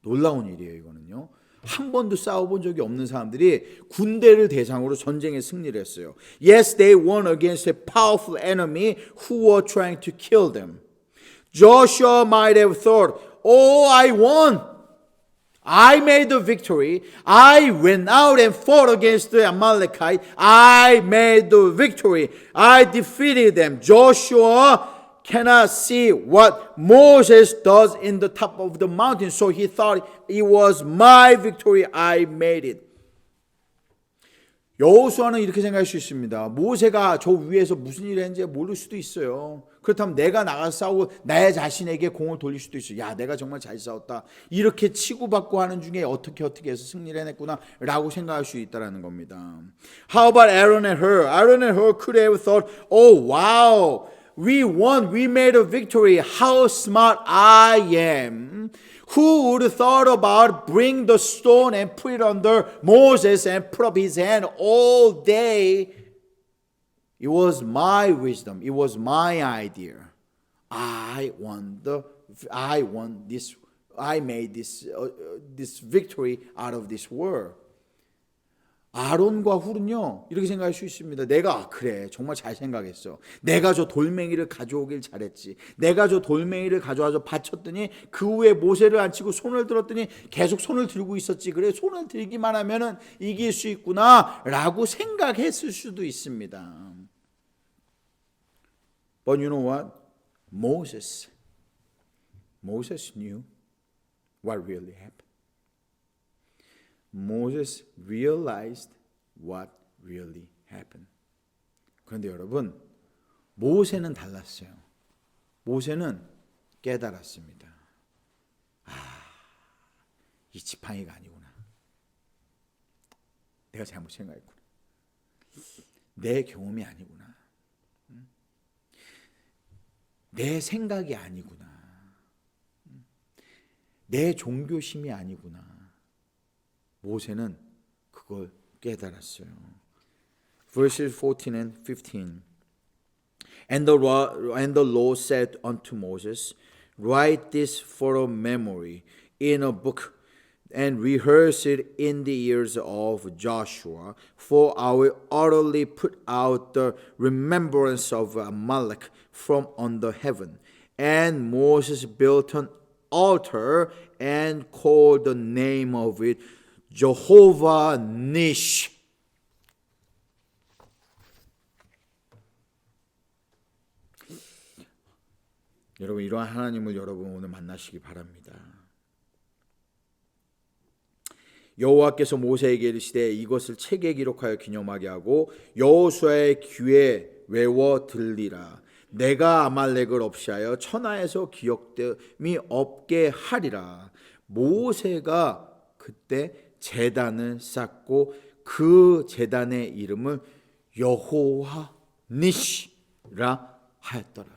놀라운 일이에요, 이거는요. 한 번도 싸워본 적이 없는 사람들이 군대를 대상으로 전쟁에 승리를 했어요. Yes, they won against a powerful enemy who were trying to kill them. Joshua might have thought, oh, I won. I made the victory. I went out and fought against the Amalekite. I made the victory. I defeated them. Joshua cannot see what Moses does in the top of the mountain. So he thought it was my victory. I made it. 여호수아는 이렇게 생각할 수 있습니다. 모세가 저 위에서 무슨 일을 했는지 모를 수도 있어요. 그렇다면 내가 나가서 싸우고 나의 자신에게 공을 돌릴 수도 있어요. 야, 내가 정말 잘 싸웠다. 이렇게 치고받고 하는 중에 어떻게 해서 승리를 해냈구나 라고 생각할 수 있다는 겁니다. How about Aaron and Hur? Aaron and Hur could have thought, oh wow, we won, we made a victory. How smart I am. Who would have thought about bring the stone and put it under Moses and put up his hand all day? It was my wisdom. It was my idea. I made this victory out of this war. 아론과 훌은요 이렇게 생각할 수 있습니다. 내가 그래 정말 잘 생각했어. 내가 저 돌멩이를 가져오길 잘했지. 내가 저 돌멩이를 가져와서 바쳤더니 그 후에 모세를 안 치고 손을 들었더니 계속 손을 들고 있었지. 그래 손을 들기만 하면은 이길 수 있구나 라고 생각했을 수도 있습니다. But you know what? Moses knew what really happened. Moses realized what really happened. 그런데 여러분, 모세는 달랐어요. 모세는 깨달았습니다. 이 지팡이가 아니구나. 내가 잘못 생각했구나. 내 경험이 아니구나. 내 생각이 아니구나. 내 종교심이 아니구나. 모세는 그걸 깨달았어요. Verses 14 and 15. And the Lord said unto Moses, write this for a memory in a book, and rehearse it in the ears of Joshua, for I will utterly put out the remembrance of Amalek from under heaven. And Moses built an altar and called the name of it Jehovah Nish. 여러분 이러한 하나님을 여러분 오늘 만나시기 바랍니다. 여호와께서 모세에게 이르시되 이것을 책에 기록하여 기념하게 하고 여호수아의 귀에 외워 들리라. 내가 아말렉을 없이하여 천하에서 기억됨이 없게 하리라. 모세가 그때 제단을 쌓고 그 제단의 이름을 여호와 니시라 하였더라.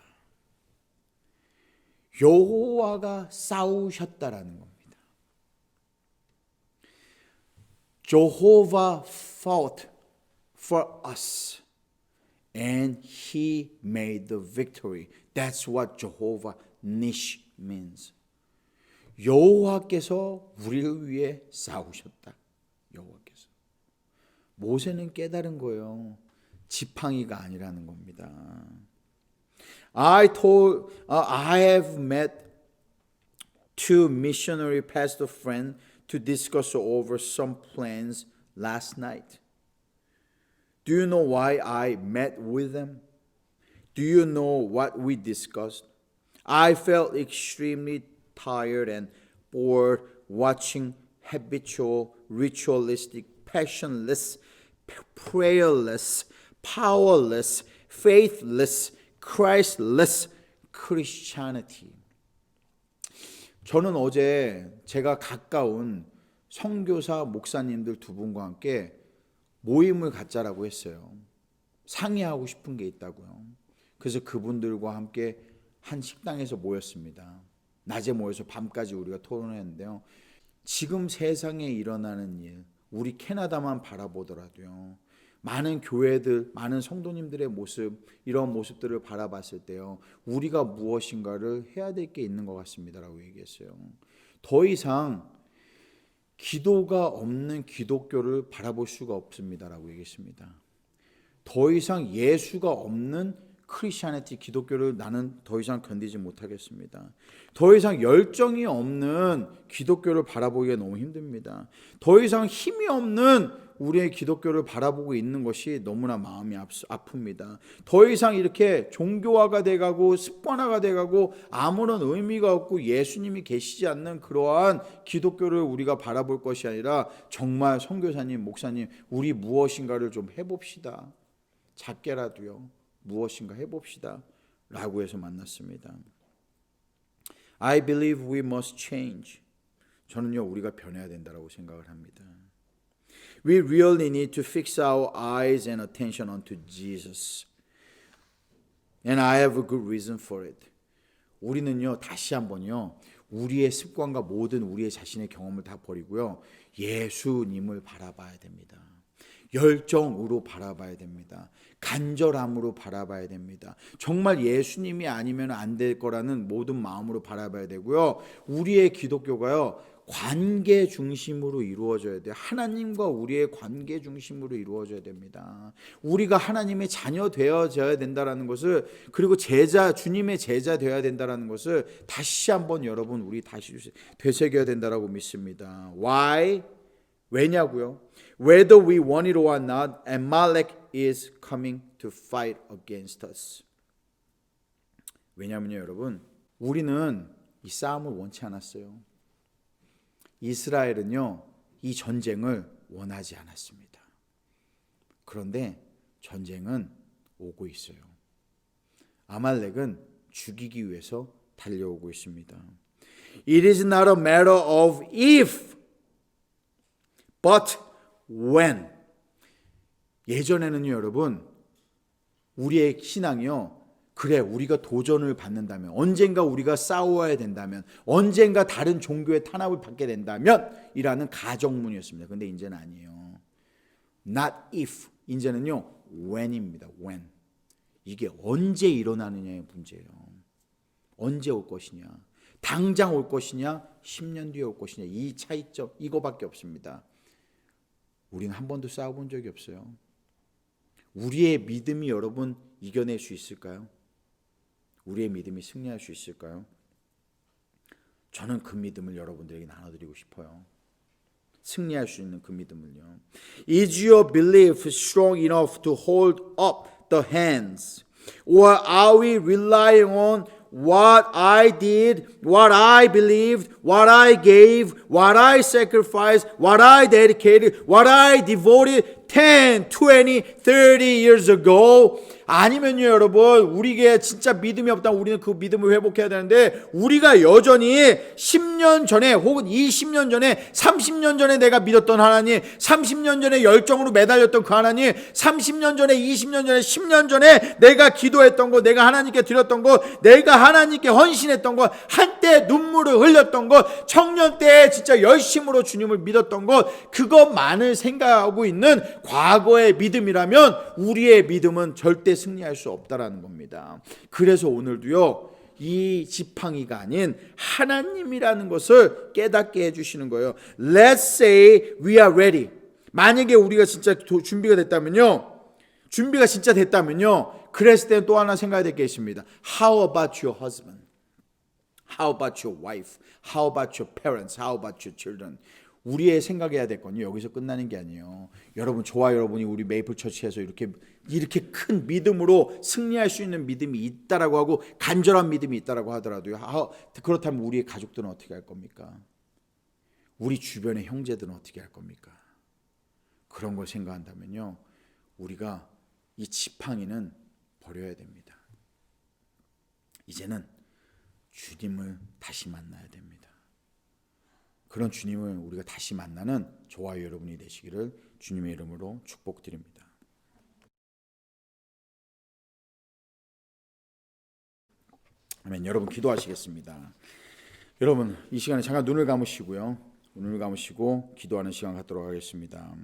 여호와가 싸우셨다라는 겁니다. Jehovah fought for us. And he made the victory. That's what Jehovah Nish means. 여호와께서 우리를 위해 싸우셨다. 여호와께서. 모세는 깨달은 거예요. 지팡이가 아니라는 겁니다. I have met two missionary pastor friends to discuss over some plans last night. Do you know why I met with them? Do you know what we discussed? I felt extremely tired and bored watching habitual, ritualistic, passionless, prayerless, powerless, faithless, Christless Christianity. 저는 어제 제가 가까운 선교사 목사님들 두 분과 함께 모임을 갖자라고 했어요. 상의하고 싶은 게 있다고요. 그래서 그분들과 함께 한 식당에서 모였습니다. 낮에 모여서 밤까지 우리가 토론했는데요. 지금 세상에 일어나는 일, 우리 캐나다만 바라보더라도요. 많은 교회들, 많은 성도님들의 모습, 이런 모습들을 바라봤을 때요. 우리가 무엇인가를 해야 될 게 있는 것 같습니다라고 얘기했어요. 더 이상 기도가 없는 기독교를 바라볼 수가 없습니다라고 얘기했습니다. 더 이상 예수가 없는 크리스천애티 기독교를 나는 더 이상 견디지 못하겠습니다. 더 이상 열정이 없는 기독교를 바라보기가 너무 힘듭니다. 더 이상 힘이 없는 우리의 기독교를 바라보고 있는 것이 너무나 마음이 아픕니다. 더 이상 이렇게 종교화가 돼가고 습관화가 돼가고 아무런 의미가 없고 예수님이 계시지 않는 그러한 기독교를 우리가 바라볼 것이 아니라 정말 선교사님, 목사님, 우리 무엇인가를 좀 해봅시다. 작게라도요. 무엇인가 해봅시다. 라고 해서 만났습니다. I believe we must change. 저는요, 우리가 변해야 된다고 생각을 합니다. We really need to fix our eyes and attention onto Jesus. And I have a good reason for it. 우리는요, 다시 한번요, 우리의 습관과 모든 우리의 자신의 경험을 다 버리고요, 예수님을 바라봐야 됩니다. 열정으로 바라봐야 됩니다. 간절함으로 바라봐야 됩니다. 정말 예수님이 아니면 안 될 거라는 모든 마음으로 바라봐야 되고요. 우리의 기독교가요, 관계 중심으로 이루어져야 돼요. 하나님과 우리의 관계 중심으로 이루어져야 됩니다. 우리가 하나님의 자녀 되어져야 된다는 것을, 그리고 주님의 제자 되어야 된다는 것을 다시 한번 여러분 우리 다시 되새겨야 된다라고 믿습니다. Why? 왜냐고요? Whether we want it or not, Amalek is coming to fight against us. 왜냐면요, 여러분, 우리는 이 싸움을 원치 않았어요. 이스라엘은요, 이 전쟁을 원하지 않았습니다. 그런데 전쟁은 오고 있어요. 아말렉은 죽이기 위해서 달려오고 있습니다. It is not a matter of if, but when. 예전에는요, 여러분, 우리의 신앙이요, 그래, 우리가 도전을 받는다면, 언젠가 우리가 싸워야 된다면, 언젠가 다른 종교의 탄압을 받게 된다면 이라는 가정문이었습니다. 근데 이제는 아니에요. Not if, 이제는요, when입니다. when. 이게 언제 일어나느냐의 문제예요. 언제 올 것이냐, 당장 올 것이냐, 10년 뒤에 올 것이냐, 이 차이점, 이거밖에 없습니다. 우리는 한 번도 싸워본 적이 없어요. 우리의 믿음이 여러분 이겨낼 수 있을까요? 우리의 믿음이 승리할 수 있을까요? 저는 그 믿음을 여러분들에게 나눠드리고 싶어요. 승리할 수 있는 그 믿음을요. Is your belief strong enough to hold up the hands? Or are we relying on what I did, what I believed, what I gave, what I sacrificed, what I dedicated, what I devoted 10, 20, 30 years ago? 아니면요 여러분, 우리에게 진짜 믿음이 없다면 우리는 그 믿음을 회복해야 되는데, 우리가 여전히 10년 전에 혹은 20년 전에 30년 전에 내가 믿었던 하나님, 30년 전에 열정으로 매달렸던 그 하나님, 30년 전에 20년 전에 10년 전에 내가 기도했던 것, 내가 하나님께 드렸던 것, 내가 하나님께 헌신했던 것, 한때 눈물을 흘렸던 것, 청년 때 진짜 열심으로 주님을 믿었던 것, 그것만을 생각하고 있는 과거의 믿음이라면 우리의 믿음은 절대 승리할 수 없다라는 겁니다. 그래서 오늘도요, 이 지팡이가 아닌 하나님이라는 것을 깨닫게 해주시는 거예요. Let's say we are ready. 만약에 우리가 진짜 준비가 진짜 됐다면요, 그랬을 때 또 하나 생각해야 될 게 있습니다. How about your husband? How about your wife? How about your parents? How about your children? 우리의 생각해야 될 건요, 여기서 끝나는 게 아니에요. 여러분, 저와 여러분이 우리 메이플 처치에서 이렇게 큰 믿음으로 승리할 수 있는 믿음이 있다라고 하고, 간절한 믿음이 있다라고 하더라도요, 그렇다면 우리의 가족들은 어떻게 할 겁니까? 우리 주변의 형제들은 어떻게 할 겁니까? 그런 걸 생각한다면요, 우리가 이 지팡이는 버려야 됩니다. 이제는 주님을 다시 만나야 됩니다. 그런 주님을 우리가 다시 만나는 저와 여러분이 되시기를 주님의 이름으로 축복드립니다. 아멘. 여러분 기도하시겠습니다. 여러분 이 시간에 잠깐 눈을 감으시고요. 눈을 감으시고 기도하는 시간 갖도록 하겠습니다.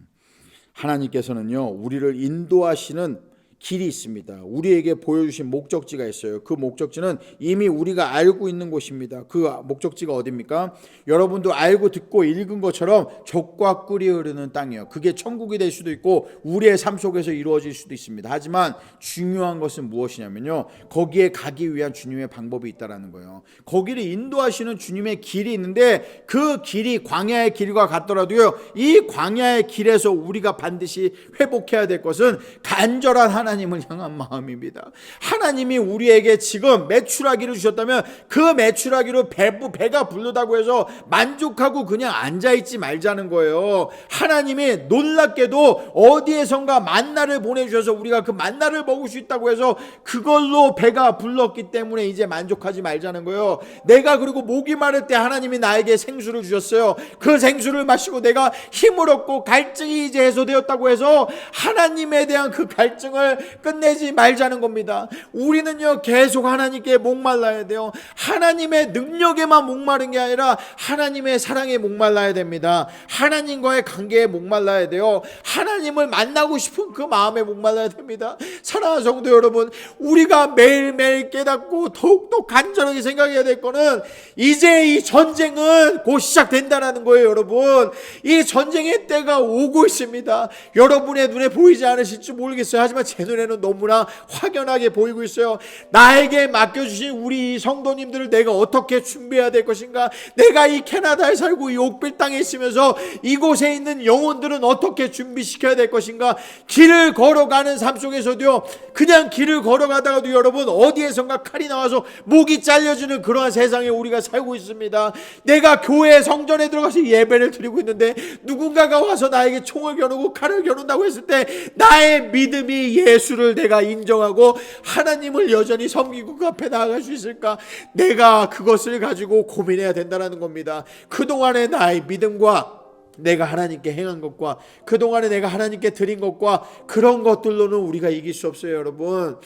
하나님께서는요, 우리를 인도하시는 길이 있습니다. 우리에게 보여주신 목적지가 있어요. 그 목적지는 이미 우리가 알고 있는 곳입니다. 그 목적지가 어디입니까? 여러분도 알고 듣고 읽은 것처럼 젖과 꿀이 흐르는 땅이에요. 그게 천국이 될 수도 있고 우리의 삶 속에서 이루어질 수도 있습니다. 하지만 중요한 것은 무엇이냐면요, 거기에 가기 위한 주님의 방법이 있다라는 거예요. 거기를 인도하시는 주님의 길이 있는데, 그 길이 광야의 길과 같더라도요, 이 광야의 길에서 우리가 반드시 회복해야 될 것은 간절한 하나님을 향한 마음입니다. 하나님이 우리에게 지금 메추라기를 주셨다면 그 메추라기로 배가 부르다고 해서 만족하고 그냥 앉아있지 말자는 거예요. 하나님이 놀랍게도 어디에선가 만나를 보내주셔서 우리가 그 만나를 먹을 수 있다고 해서 그걸로 배가 불렀기 때문에 이제 만족하지 말자는 거예요. 내가 그리고 목이 마를 때 하나님이 나에게 생수를 주셨어요. 그 생수를 마시고 내가 힘을 얻고 갈증이 이제 해소되었다고 해서 하나님에 대한 그 갈증을 끝내지 말자는 겁니다. 우리는요, 계속 하나님께 목말라야 돼요. 하나님의 능력에만 목마른 게 아니라 하나님의 사랑에 목말라야 됩니다. 하나님과의 관계에 목말라야 돼요. 하나님을 만나고 싶은 그 마음에 목말라야 됩니다. 사랑하는 성도 여러분, 우리가 매일매일 깨닫고 더욱더 간절하게 생각해야 될 거는, 이제 이 전쟁은 곧 시작된다는 거예요. 여러분, 이 전쟁의 때가 오고 있습니다. 여러분의 눈에 보이지 않으실지 모르겠어요. 하지만 제 눈에는 너무나 확연하게 보이고 있어요. 나에게 맡겨주신 우리 성도님들을 내가 어떻게 준비해야 될 것인가? 내가 이 캐나다에 살고 이 옥빌 땅에 있으면서 이곳에 있는 영혼들은 어떻게 준비시켜야 될 것인가? 길을 걸어가는 삶 속에서도요, 그냥 길을 걸어가다가도 여러분 어디에선가 칼이 나와서 목이 잘려지는 그러한 세상에 우리가 살고 있습니다. 내가 교회 성전에 들어가서 예배를 드리고 있는데 누군가가 와서 나에게 총을 겨누고 칼을 겨눈다고 했을 때, 나의 믿음이 예수를 내가 인정하고 하나님을 여전히 섬기고 그 앞에 나아갈 수 있을까? 내가 그것을 가지고 고민해야 된다는 겁니다. 그동안의 나의 믿음과 내가 하나님께 행한 것과 그동안에 내가 하나님께 드린 것과 그런 것들로는 우리가 이길 수 없어요. 여러분,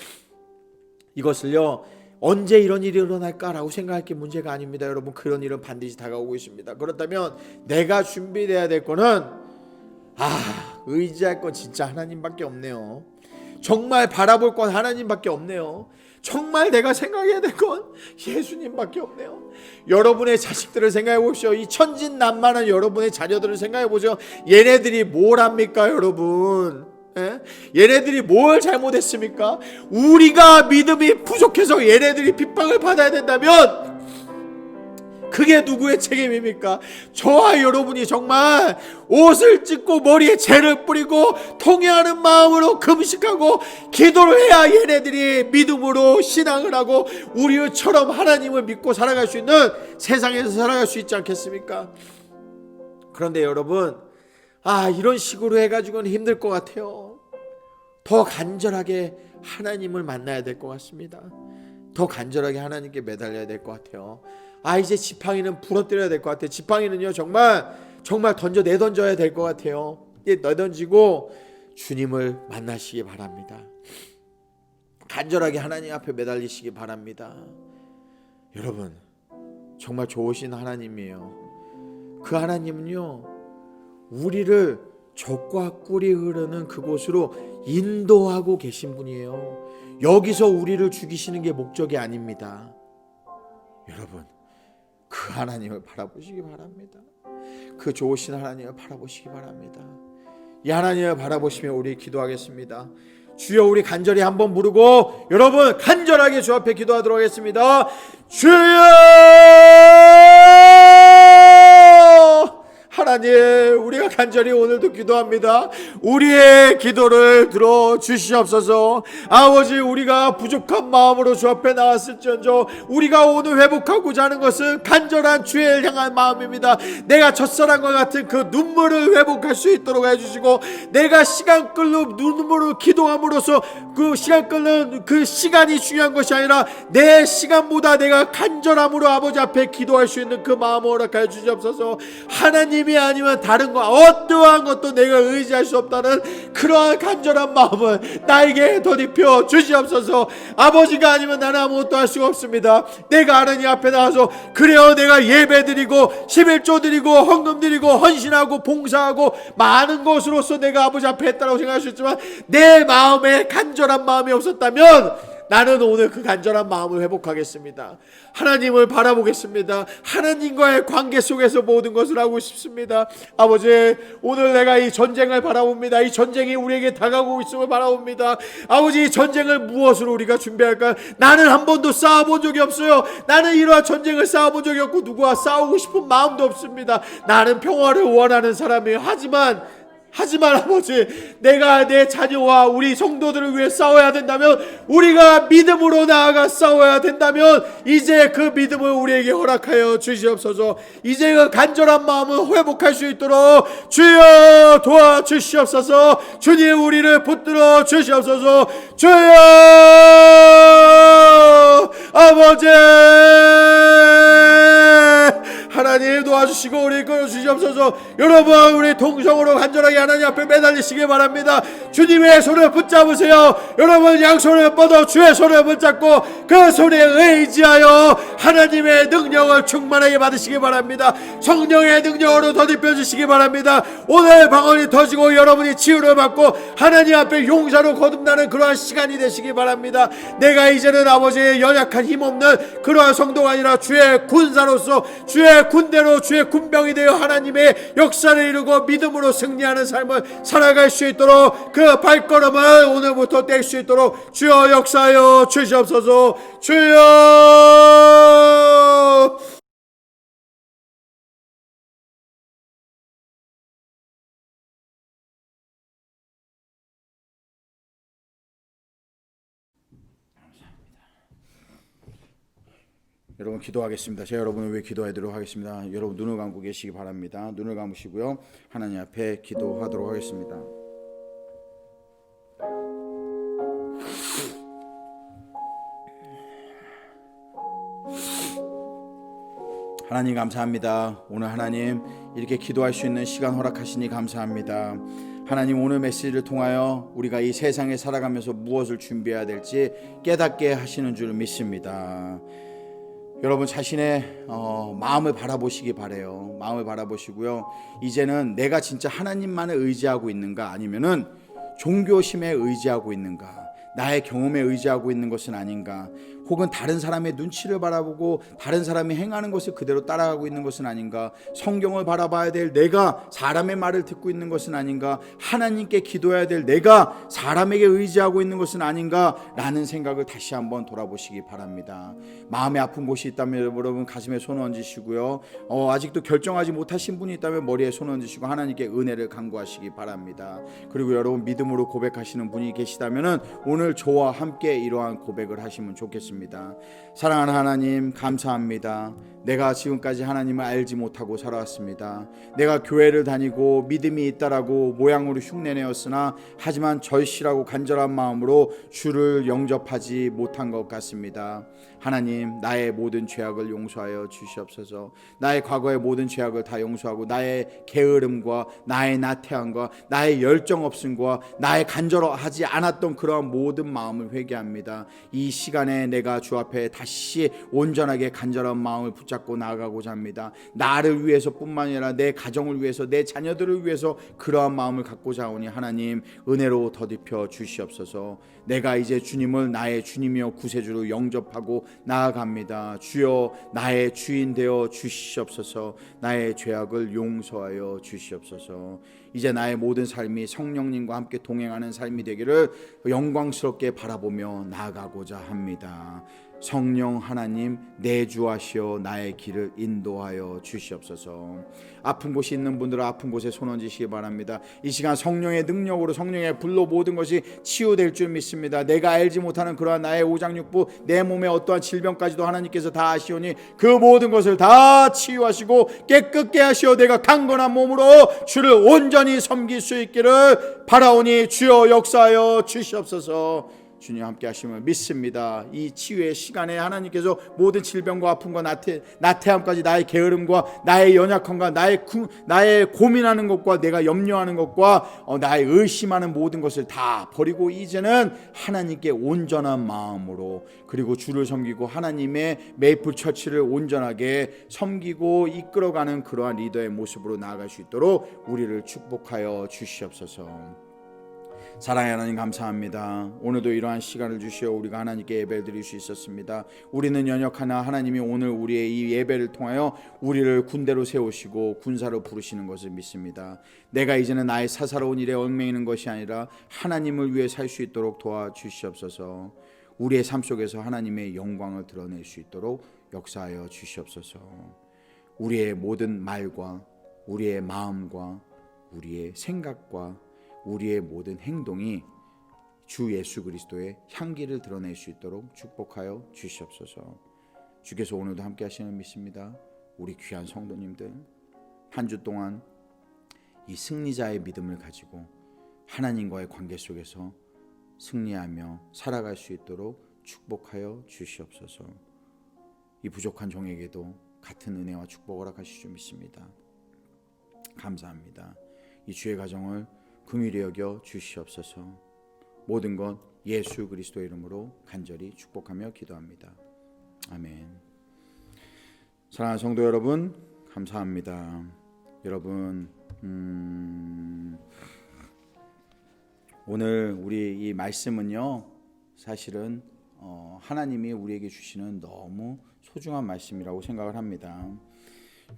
이것을요, 언제 이런 일이 일어날까라고 생각할 게 문제가 아닙니다. 여러분, 그런 일은 반드시 다가오고 있습니다. 그렇다면 내가 준비돼야 될 거는, 의지할 건 진짜 하나님밖에 없네요. 정말 바라볼 건 하나님밖에 없네요. 정말 내가 생각해야 될 건 예수님밖에 없네요. 여러분의 자식들을 생각해 보십시오. 이 천진난만한 여러분의 자녀들을 생각해 보세요. 얘네들이 뭘 합니까, 여러분? 얘네들이 뭘 잘못했습니까? 우리가 믿음이 부족해서 얘네들이 핍박을 받아야 된다면 그게 누구의 책임입니까? 저와 여러분이 정말 옷을 찢고 머리에 재를 뿌리고 통회하는 마음으로 금식하고 기도를 해야 얘네들이 믿음으로 신앙을 하고 우리처럼 하나님을 믿고 살아갈 수 있는 세상에서 살아갈 수 있지 않겠습니까? 그런데 여러분, 이런 식으로 해가지고는 힘들 것 같아요. 더 간절하게 하나님을 만나야 될 것 같습니다. 더 간절하게 하나님께 매달려야 될 것 같아요. 이제 지팡이는 부러뜨려야 될 것 같아요. 지팡이는요 정말 내던져야 될 것 같아요. 내던지고 주님을 만나시기 바랍니다. 간절하게 하나님 앞에 매달리시기 바랍니다. 여러분, 정말 좋으신 하나님이에요. 그 하나님은요 우리를 젖과 꿀이 흐르는 그곳으로 인도하고 계신 분이에요. 여기서 우리를 죽이시는 게 목적이 아닙니다. 여러분, 그 하나님을 바라보시기 바랍니다. 그 좋으신 하나님을 바라보시기 바랍니다. 이 하나님을 바라보시며 우리 기도하겠습니다. 주여, 우리 간절히 한번 부르고 여러분 간절하게 주 앞에 기도하도록 하겠습니다. 주여! 하나님, 우리가 간절히 오늘도 기도합니다. 우리의 기도를 들어주시옵소서. 아버지, 우리가 부족한 마음으로 주 앞에 나왔을지언정 우리가 오늘 회복하고자 하는 것은 간절한 주를 향한 마음입니다. 내가 첫사랑과 같은 그 눈물을 회복할 수 있도록 해주시고, 내가 시간 끌로 눈물을 기도함으로써 그 시간 끌는 그 시간이 중요한 것이 아니라 내 시간보다 내가 간절함으로 아버지 앞에 기도할 수 있는 그 마음을 허락하여 주시옵소서. 하나님이 아니면 다른 거 어떠한 것도 내가 의지할 수 없다는 그러한 간절한 마음을 나에게 덧입혀 주시옵소서. 아버지가 아니면 나는 아무것도 할 수가 없습니다. 내가 하나님 앞에 나와서 그래요, 내가 예배 드리고 11조 드리고 헌금 드리고 헌신하고 봉사하고 많은 것으로서 내가 아버지 앞에 했다고 생각할 수 있지만 내 마음에 간절한 마음이 없었다면 나는 오늘 그 간절한 마음을 회복하겠습니다. 하나님을 바라보겠습니다. 하나님과의 관계 속에서 모든 것을 하고 싶습니다. 아버지, 오늘 내가 이 전쟁을 바라봅니다. 이 전쟁이 우리에게 다가오고 있음을 바라봅니다. 아버지, 이 전쟁을 무엇으로 우리가 준비할까요? 나는 한 번도 싸워본 적이 없어요. 나는 이러한 전쟁을 싸워본 적이 없고 누구와 싸우고 싶은 마음도 없습니다. 나는 평화를 원하는 사람이에요. 하지만 아버지, 내가 내 자녀와 우리 성도들을 위해 싸워야 된다면, 우리가 믿음으로 나아가 싸워야 된다면 이제 그 믿음을 우리에게 허락하여 주시옵소서. 이제 그 간절한 마음을 회복할 수 있도록 주여 도와주시옵소서. 주님, 우리를 붙들어 주시옵소서. 주여 아버지, 하나님 도와주시고 우리 끌어주시옵소서. 여러분, 우리 동성으로 간절하게 하나님 앞에 매달리시기 바랍니다. 주님의 손을 붙잡으세요. 여러분, 양손을 뻗어 주의 손을 붙잡고 그 손에 의지하여 하나님의 능력을 충만하게 받으시기 바랍니다. 성령의 능력으로 덧입혀 주시기 바랍니다. 오늘 방언이 터지고 여러분이 치유를 받고 하나님 앞에 용사로 거듭나는 그러한 시간이 되시기 바랍니다. 내가 이제는 아버지의 연약한 힘없는 그러한 성도가 아니라 주의 군사로서, 주의 군대로, 주의 군병이 되어 하나님의 역사를 이루고 믿음으로 승리하는 삶을 살아갈 수 있도록 그 발걸음을 오늘부터 뗄 수 있도록 주여 역사하여 주시옵소서. 주여! 여러분, 기도하겠습니다. 제가 여러분을 위해 기도하도록 하겠습니다. 여러분, 눈을 감고 계시기 바랍니다. 눈을 감으시고요, 하나님 앞에 기도하도록 하겠습니다. 하나님 감사합니다. 오늘 하나님 이렇게 기도할 수 있는 시간 허락하시니 감사합니다. 하나님, 오늘 메시지를 통하여 우리가 이 세상에 살아가면서 무엇을 준비해야 될지 깨닫게 하시는 줄 믿습니다. 여러분, 자신의 마음을 바라보시기 바래요. 마음을 바라보시고요, 이제는 내가 진짜 하나님만을 의지하고 있는가, 아니면은 종교심에 의지하고 있는가, 나의 경험에 의지하고 있는 것은 아닌가, 혹은 다른 사람의 눈치를 바라보고 다른 사람이 행하는 것을 그대로 따라가고 있는 것은 아닌가, 성경을 바라봐야 될 내가 사람의 말을 듣고 있는 것은 아닌가, 하나님께 기도해야 될 내가 사람에게 의지하고 있는 것은 아닌가 라는 생각을 다시 한번 돌아보시기 바랍니다. 마음에 아픈 곳이 있다면 여러분 가슴에 손을 얹으시고요, 아직도 결정하지 못하신 분이 있다면 머리에 손을 얹으시고 하나님께 은혜를 간구하시기 바랍니다. 그리고 여러분, 믿음으로 고백하시는 분이 계시다면 오늘 저와 함께 이러한 고백을 하시면 좋겠습니다. 것입니다. 사랑하는 하나님, 감사합니다. 내가 지금까지 하나님을 알지 못하고 살아왔습니다. 내가 교회를 다니고 믿음이 있다라고 모양으로 흉내내었으나 하지만 절실하고 간절한 마음으로 주를 영접하지 못한 것 같습니다. 하나님, 나의 모든 죄악을 용서하여 주시옵소서. 나의 과거의 모든 죄악을 다 용서하고 나의 게으름과 나의 나태함과 나의 열정 없음과 나의 간절하지 않았던 그러한 모든 마음을 회개합니다. 이 시간에 내가 주 앞에 다시 온전하게 간절한 마음을 붙잡고 나아가고자 합니다. 나를 위해서뿐만 아니라 내 가정을 위해서, 내 자녀들을 위해서 그러한 마음을 갖고자 하오니 하나님 은혜로 더딥혀 주시옵소서. 내가 이제 주님을 나의 주님이여 구세주로 영접하고 나아갑니다. 주여 나의 주인 되어 주시옵소서. 나의 죄악을 용서하여 주시옵소서. 이제 나의 모든 삶이 성령님과 함께 동행하는 삶이 되기를 영광스럽게 바라보며 나아가고자 합니다. 성령 하나님 내주하시어 나의 길을 인도하여 주시옵소서. 아픈 곳이 있는 분들은 아픈 곳에 손 얹으시기 바랍니다. 이 시간 성령의 능력으로, 성령의 불로 모든 것이 치유될 줄 믿습니다. 내가 알지 못하는 그러한 나의 오장육부, 내 몸의 어떠한 질병까지도 하나님께서 다 아시오니 그 모든 것을 다 치유하시고 깨끗게 하시어 내가 강건한 몸으로 주를 온전히 섬길 수 있기를 바라오니 주여 역사하여 주시옵소서. 주님 함께 하심을 믿습니다. 이 치유의 시간에 하나님께서 모든 질병과 아픔과 나태함까지, 나의 게으름과 나의 연약함과 나의 고민하는 것과 내가 염려하는 것과 나의 의심하는 모든 것을 다 버리고 이제는 하나님께 온전한 마음으로, 그리고 주를 섬기고 하나님의 메이플 처치를 온전하게 섬기고 이끌어가는 그러한 리더의 모습으로 나아갈 수 있도록 우리를 축복하여 주시옵소서. 사랑의 하나님 감사합니다. 오늘도 이러한 시간을 주시어 우리가 하나님께 예배를 드릴 수 있었습니다. 우리는 연약하나 하나님이 오늘 우리의 이 예배를 통하여 우리를 군대로 세우시고 군사로 부르시는 것을 믿습니다. 내가 이제는 나의 사사로운 일에 얽매이는 것이 아니라 하나님을 위해 살 수 있도록 도와주시옵소서. 우리의 삶 속에서 하나님의 영광을 드러낼 수 있도록 역사하여 주시옵소서. 우리의 모든 말과 우리의 마음과 우리의 생각과 우리의 모든 행동이 주 예수 그리스도의 향기를 드러낼 수 있도록 축복하여 주시옵소서. 주께서 오늘도 함께 하시는 믿습니다. 우리 귀한 성도님들 한 주 동안 이 승리자의 믿음을 가지고 하나님과의 관계 속에서 승리하며 살아갈 수 있도록 축복하여 주시옵소서. 이 부족한 종에게도 같은 은혜와 축복을 허락하실 줄 믿습니다. 감사합니다. 이 주의 가정을 긍휼히 여겨 주시옵소서. 모든 것 예수 그리스도의 이름으로 간절히 축복하며 기도합니다. 아멘. 사랑하는 성도 여러분, 감사합니다. 여러분, 오늘 우리 이 말씀은요, 사실은 하나님이 우리에게 주시는 너무 소중한 말씀이라고 생각을 합니다.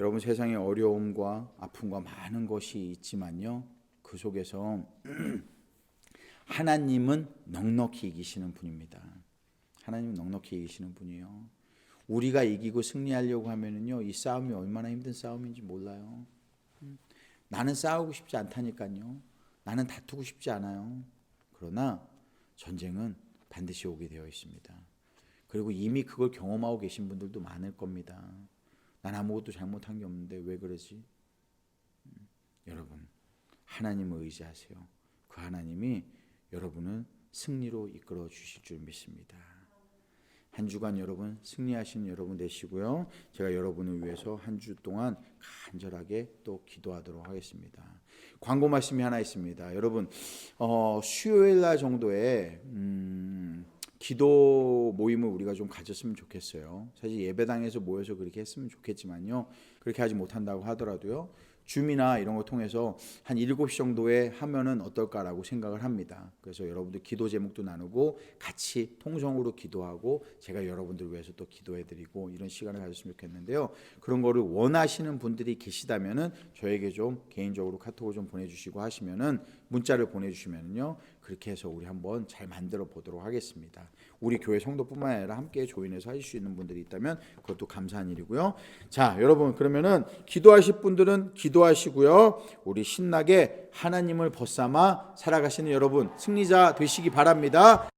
여러분, 세상에 어려움과 아픔과 많은 것이 있지만요, 그 속에서 하나님은 넉넉히 이기시는 분입니다. 하나님은 넉넉히 이기시는 분이에요. 우리가 이기고 승리하려고 하면은요, 이 싸움이 얼마나 힘든 싸움인지 몰라요. 나는 싸우고 싶지 않다니까요. 나는 다투고 싶지 않아요. 그러나 전쟁은 반드시 오게 되어 있습니다. 그리고 이미 그걸 경험하고 계신 분들도 많을 겁니다. 난 아무것도 잘못한 게 없는데 왜 그러지? 여러분, 하나님을 의지하세요. 그 하나님이 여러분을 승리로 이끌어 주실 줄 믿습니다. 한 주간 여러분 승리하시는 여러분 되시고요. 제가 여러분을 위해서 한 주 동안 간절하게 또 기도하도록 하겠습니다. 광고 말씀이 하나 있습니다. 여러분, 수요일 날 정도에 기도 모임을 우리가 좀 가졌으면 좋겠어요. 사실 예배당에서 모여서 그렇게 했으면 좋겠지만요, 그렇게 하지 못한다고 하더라도요, 줌이나 이런 거 통해서 한 7시 정도에 하면은 어떨까라고 생각을 합니다. 그래서 여러분들 기도 제목도 나누고 같이 통성으로 기도하고 제가 여러분들 위해서 또 기도해드리고 이런 시간을 가졌으면 좋겠는데요. 그런 거를 원하시는 분들이 계시다면은 저에게 좀 개인적으로 카톡을 좀 보내주시고 하시면은, 문자를 보내주시면은요, 그렇게 해서 우리 한번 잘 만들어 보도록 하겠습니다. 우리 교회 성도뿐만 아니라 함께 조인해서 하실 수 있는 분들이 있다면 그것도 감사한 일이고요. 자, 여러분, 그러면은 기도하실 분들은 기도하시고요. 우리 신나게 하나님을 벗삼아 살아가시는 여러분 승리자 되시기 바랍니다.